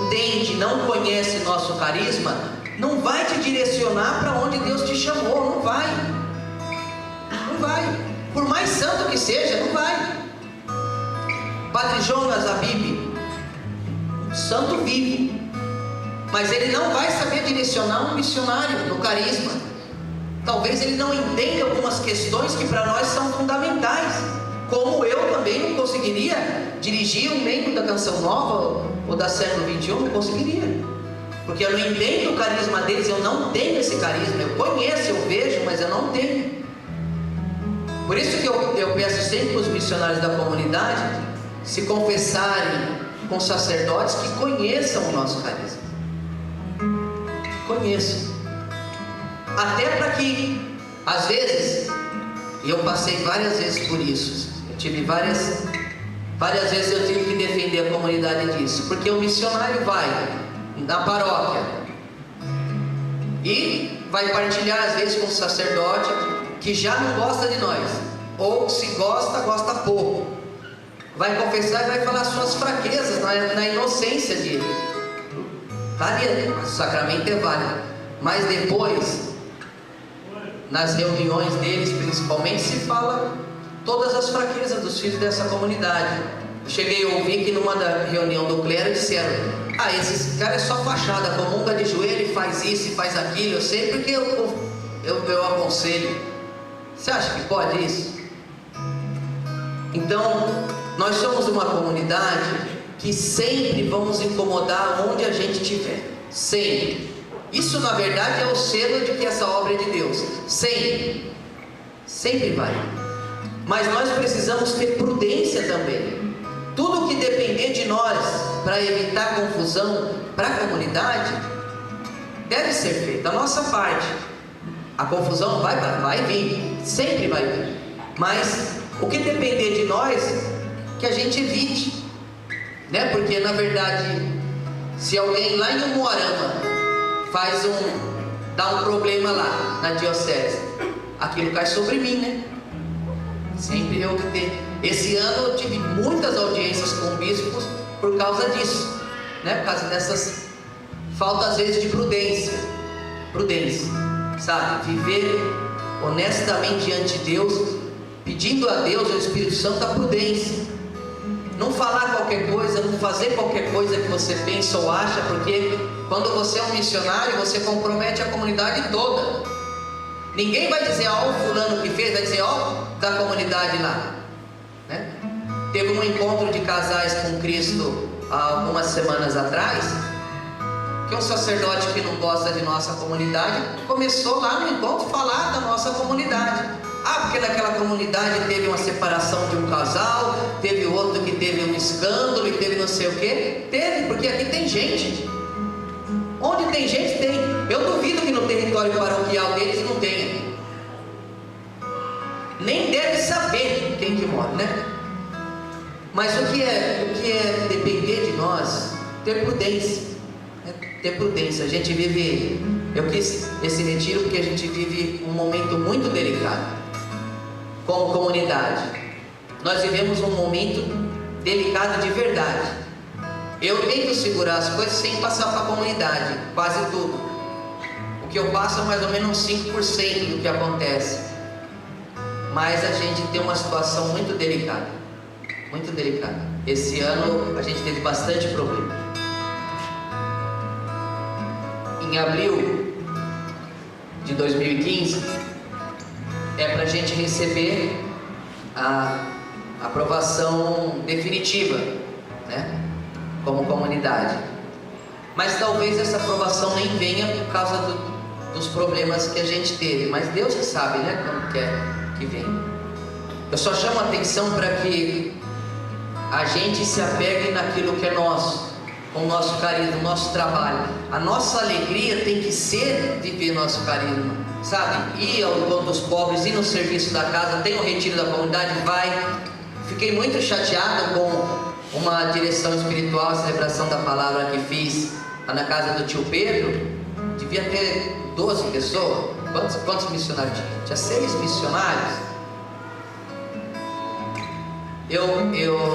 entende, não conhece nosso carisma, não vai te direcionar para onde Deus te chamou, não vai. Não vai. Por mais santo que seja, não vai. Padre Jonas Abib, santo vive, mas ele não vai saber direcionar um missionário no carisma. Talvez ele não entenda algumas questões que para nós são fundamentais, como eu também não conseguiria dirigir um membro da Canção Nova ou da Século XXI, não conseguiria, porque eu não entendo o carisma deles, eu não tenho esse carisma. Eu conheço, eu vejo, mas eu não tenho. Por isso que eu peço sempre para os missionários da comunidade se confessarem com sacerdotes que conheçam o nosso carisma. Conheçam. Até para que, às vezes, e eu passei várias vezes por isso, eu tive várias vezes eu tive que defender a comunidade disso, porque o missionário vai na paróquia e vai partilhar às vezes com um sacerdote que já não gosta de nós, ou se gosta pouco. Vai confessar e vai falar suas fraquezas na inocência dele. Vale, o sacramento é válido, mas depois, nas reuniões deles principalmente, se fala todas as fraquezas dos filhos dessa comunidade. Eu cheguei a ouvir que numa reunião do clero disseram: esse cara é só fachada, comunga de joelho, faz isso e faz aquilo. Eu sei porque eu aconselho. Você acha que pode isso? Então, nós somos uma comunidade que sempre vamos incomodar onde a gente estiver. Sempre. Isso, na verdade, é o selo de que essa obra é de Deus. Sempre. Sempre vai. Mas nós precisamos ter prudência também. Tudo que depender de nós para evitar confusão para a comunidade deve ser feito da nossa parte. A confusão vai vir, sempre vai vir. Mas o que depender de nós, que a gente evite, né? Porque na verdade, se alguém lá em Umuarama dá um problema lá na diocese, aquilo cai sobre mim, né? Sempre eu que tenho. Esse ano eu tive muitas audiências com bispos por causa disso, né? Por causa dessas falta às vezes de prudência, sabe? Viver honestamente diante de Deus, pedindo a Deus, ao Espírito Santo, a prudência. Não falar qualquer coisa, não fazer qualquer coisa que você pensa ou acha, porque quando você é um missionário, você compromete a comunidade toda. Ninguém vai dizer, ó, o fulano que fez, vai dizer, ó, da comunidade lá, né? Teve um encontro de casais com Cristo há algumas semanas atrás, que um sacerdote que não gosta de nossa comunidade começou lá no encontro a falar da nossa comunidade. Porque naquela comunidade teve uma separação de um casal, teve outro que teve um escândalo e teve não sei o que. Teve, porque aqui tem gente. Onde tem gente, tem. Eu duvido que no território paroquial deles não tenha. Nem deve saber quem que mora, né? Mas o que é depender de nós, ter prudência. Ter prudência. A gente vive... Eu quis esse retiro porque a gente vive um momento muito delicado. Como comunidade, nós vivemos um momento delicado de verdade. Eu tento segurar as coisas sem passar para a comunidade, quase tudo. O que eu passo é mais ou menos 5% do que acontece. Mas a gente tem uma situação muito delicada. Muito delicada. Esse ano a gente teve bastante problema. Em abril de 2015, é para a gente receber a aprovação definitiva, né? Como comunidade. Mas talvez essa aprovação nem venha por causa dos problemas que a gente teve, mas Deus que sabe, né, quando quer que venha. Eu só chamo a atenção para que a gente se apegue naquilo que é nosso, com o nosso carisma, o nosso trabalho. A nossa alegria tem que ser viver nosso carisma, sabe? Ir ao encontro dos pobres, ir no serviço da casa, tem um retiro da comunidade, vai. Fiquei muito chateado com uma direção espiritual, a celebração da palavra que fiz lá na casa do tio Pedro. Devia ter 12 pessoas. Quantos missionários tinha? Tinha 6 missionários. Eu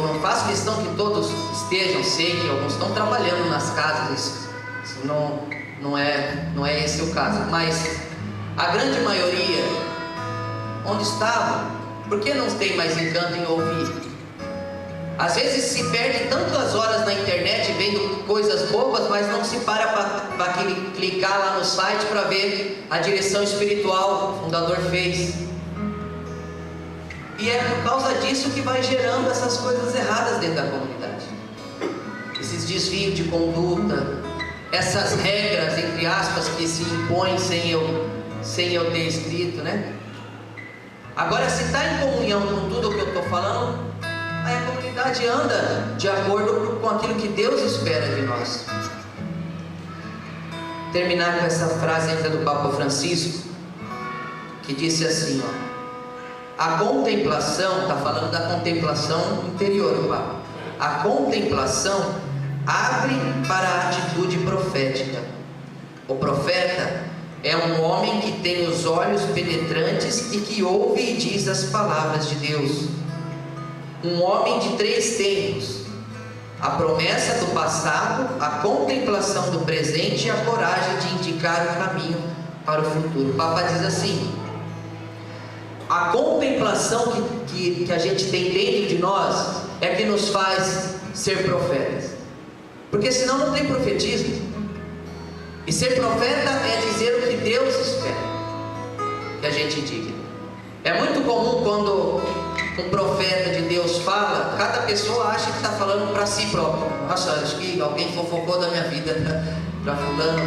não faço questão que todos estejam, sei que alguns estão trabalhando nas casas, isso não é esse o caso, mas a grande maioria, onde estavam, por que não tem mais encanto em ouvir? Às vezes se perde tantas horas na internet vendo coisas bobas, mas não se para clicar lá no site para ver a direção espiritual que o fundador fez. E é por causa disso que vai gerando essas coisas erradas dentro da comunidade. Esses desvios de conduta, essas regras, entre aspas, que se impõem sem eu ter escrito, né? Agora, se está em comunhão com tudo o que eu estou falando, aí a comunidade anda de acordo com aquilo que Deus espera de nós. Terminar com essa frase ainda do Papa Francisco, que disse assim, ó: a contemplação, está falando da contemplação interior do Papa. A contemplação abre para a atitude profética. O profeta é um homem que tem os olhos penetrantes e que ouve e diz as palavras de Deus. Um homem de 3 tempos: a promessa do passado, a contemplação do presente e a coragem de indicar o caminho para o futuro. O Papa diz assim: a contemplação que a gente tem dentro de nós é que nos faz ser profetas, porque senão não tem profetismo. E ser profeta é dizer o que Deus espera que a gente diga. É muito comum quando um profeta de Deus fala, cada pessoa acha que está falando para si próprio. Nossa, acho que alguém fofocou da minha vida para fulano.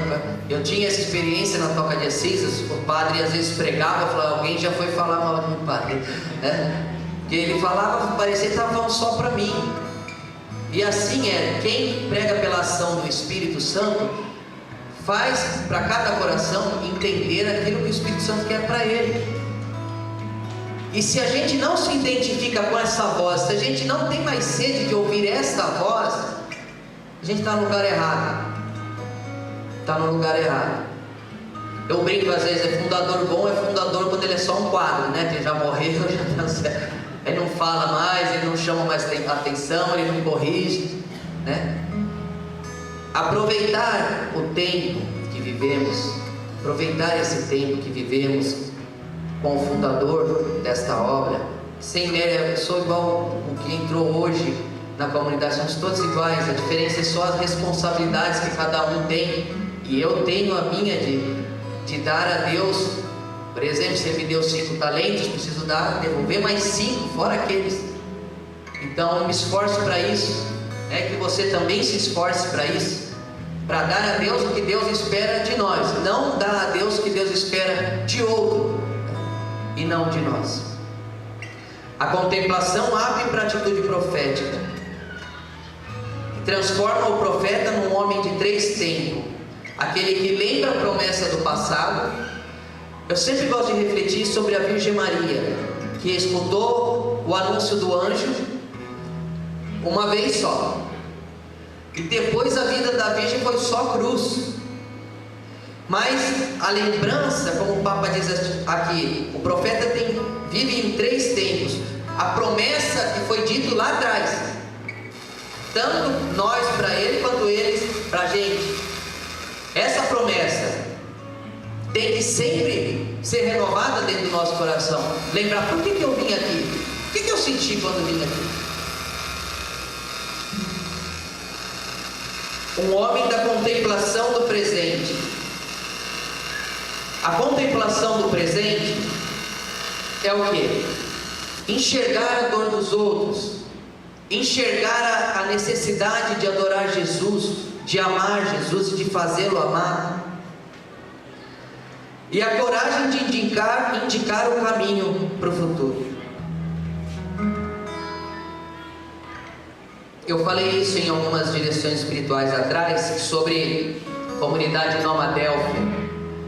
Eu tinha essa experiência na Toca de Assis. O padre às vezes pregava e falava: alguém já foi falar mal do meu padre, né? Que ele falava, parecia que estava falando só para mim. E assim é, quem prega pela ação do Espírito Santo faz para cada coração entender aquilo que o Espírito Santo quer para ele. E se a gente não se identifica com essa voz, se a gente não tem mais sede de ouvir esta voz, a gente está no lugar errado. Está no lugar errado. Eu brinco às vezes, é fundador bom, é fundador quando ele é só um quadro, né? Que ele já morreu, já não sei. Ele não fala mais, ele não chama mais atenção, ele não corrige, né? Aproveitar o tempo que vivemos, aproveitar esse tempo que vivemos com o fundador desta obra, sem mérito. Eu sou igual o que entrou hoje na comunidade, somos todos iguais, a diferença é só as responsabilidades que cada um tem, e eu tenho a minha de dar a Deus. Por exemplo, se Ele me deu 5 talentos, preciso devolver mais 5, fora aqueles. Então eu me esforço para isso, que você também se esforce para isso, para dar a Deus o que Deus espera de nós, não dar a Deus o que Deus espera de outro, e não de nós. A contemplação abre para a atitude profética, transforma o profeta num homem de 3 tempos, aquele que lembra a promessa do passado. Eu sempre gosto de refletir sobre a Virgem Maria, que escutou o anúncio do anjo uma vez só, e depois a vida da Virgem foi só cruz. Mas a lembrança, como o Papa diz aqui, o profeta vive em 3 tempos. A promessa que foi dito lá atrás, tanto nós para ele, quanto eles para a gente. Essa promessa tem que sempre ser renovada dentro do nosso coração. Lembrar, por que eu vim aqui? O que eu senti quando vim aqui? Um homem da contemplação do presente. A contemplação do presente é o quê? Enxergar a dor dos outros, enxergar a necessidade de adorar Jesus, de amar Jesus e de fazê-lo amar, e a coragem de indicar o caminho para o futuro. Eu falei isso em algumas direções espirituais atrás, sobre a comunidade Nova Delphi.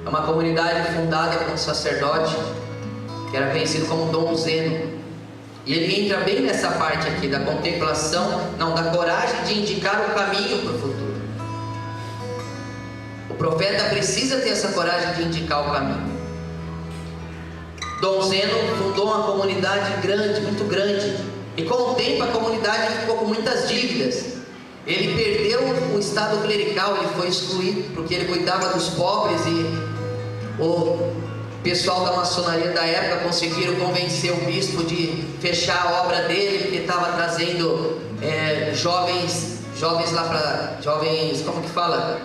É uma comunidade fundada por um sacerdote que era conhecido como Dom Zeno. E ele entra bem nessa parte aqui da contemplação, da coragem de indicar o caminho para o futuro. O profeta precisa ter essa coragem de indicar o caminho. Dom Zeno fundou uma comunidade grande, muito grande, e com o tempo a comunidade ficou com muitas dívidas. Ele perdeu o estado clerical, ele foi excluído, porque ele cuidava dos pobres, e o pessoal da maçonaria da época conseguiram convencer o bispo de fechar a obra dele, porque estava trazendo jovens lá para... Jovens, como que fala?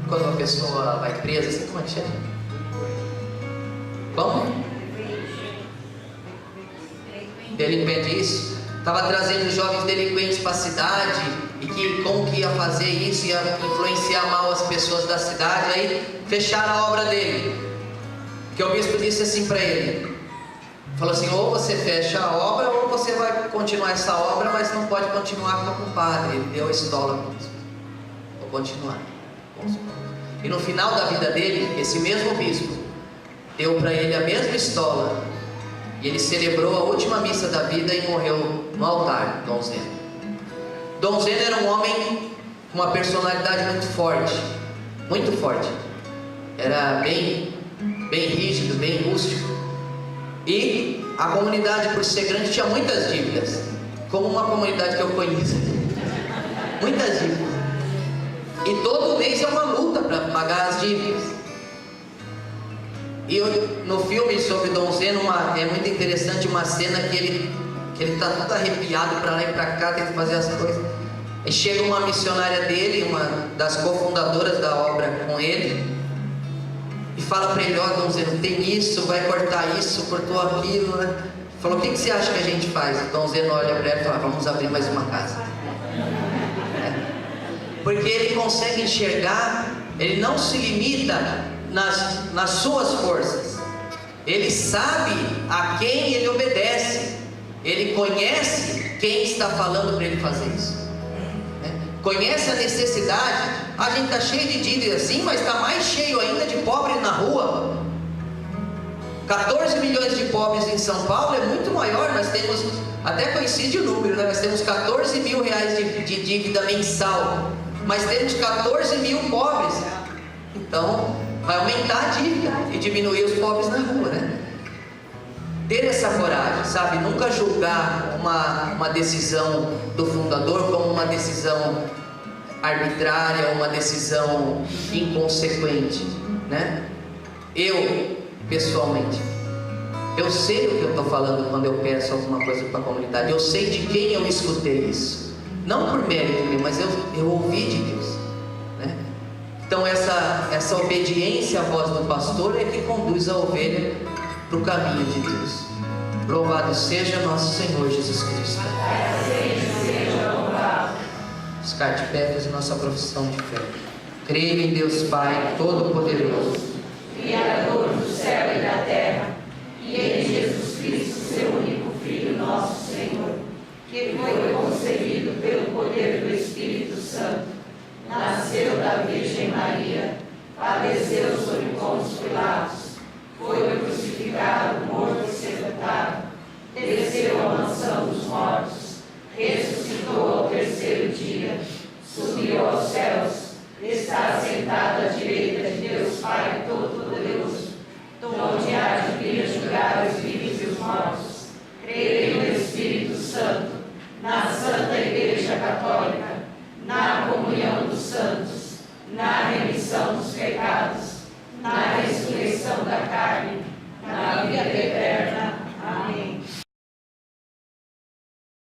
Quando uma pessoa vai presa, assim, como é que chama? Como? Delinquente, isso. Estava trazendo jovens delinquentes para a cidade, e que como que ia fazer isso, ia influenciar mal as pessoas da cidade. Aí fecharam a obra dele, que o bispo disse assim para ele, falou assim: ou você fecha a obra, ou você vai continuar essa obra, mas não pode continuar como padre. Ele deu a estola para o bispo: vou continuar. E no final da vida dele, esse mesmo bispo deu para ele a mesma estola, e ele celebrou a última missa da vida e morreu no altar. Dom Zeno. Dom Zeno era um homem com uma personalidade muito forte, muito forte. Era bem rígido, bem rústico. E a comunidade, por ser grande, tinha muitas dívidas, como uma comunidade que eu conheço. Muitas dívidas. E todo mês é uma luta para pagar as dívidas. E no filme sobre Dom Zeno é muito interessante uma cena que ele está todo arrepiado para lá e para cá, tenta fazer as coisas. E chega uma missionária dele, uma das cofundadoras da obra com ele, e fala para ele: ó, Dom Zeno, tem isso, vai cortar isso, cortou aquilo, né? Falou: o que você acha que a gente faz? Dom Zeno olha para ela e fala: vamos abrir mais uma casa. Porque ele consegue enxergar, ele não se limita nas suas forças, ele sabe a quem ele obedece, ele conhece quem está falando para ele fazer isso, conhece a necessidade. A gente está cheio de dívidas, sim, mas está mais cheio ainda de pobres na rua. 14 milhões de pobres em São Paulo é muito maior. Nós temos, até coincide o número, né? Nós temos 14 mil reais de dívida mensal, mas temos 14 mil pobres. Então vai aumentar a dívida e diminuir os pobres na rua, né? Ter essa coragem, sabe? Nunca julgar uma decisão do fundador como uma decisão arbitrária, uma decisão inconsequente, né? Eu, pessoalmente, eu sei o que eu estou falando quando eu peço alguma coisa para a comunidade. Eu sei de quem eu escutei isso, não por mérito meu, mas eu ouvi de Deus, né? Então essa obediência à voz do pastor é que conduz a ovelha para o caminho de Deus. Louvado seja nosso Senhor Jesus Cristo. Ficar de pé, fazer nossa profissão de fé. Creio em Deus Pai Todo-Poderoso, Criador do céu e da terra, e em Jesus Cristo, seu único Filho, nosso Senhor, que foi concebido pelo poder do Espírito Santo, nasceu da Virgem Maria,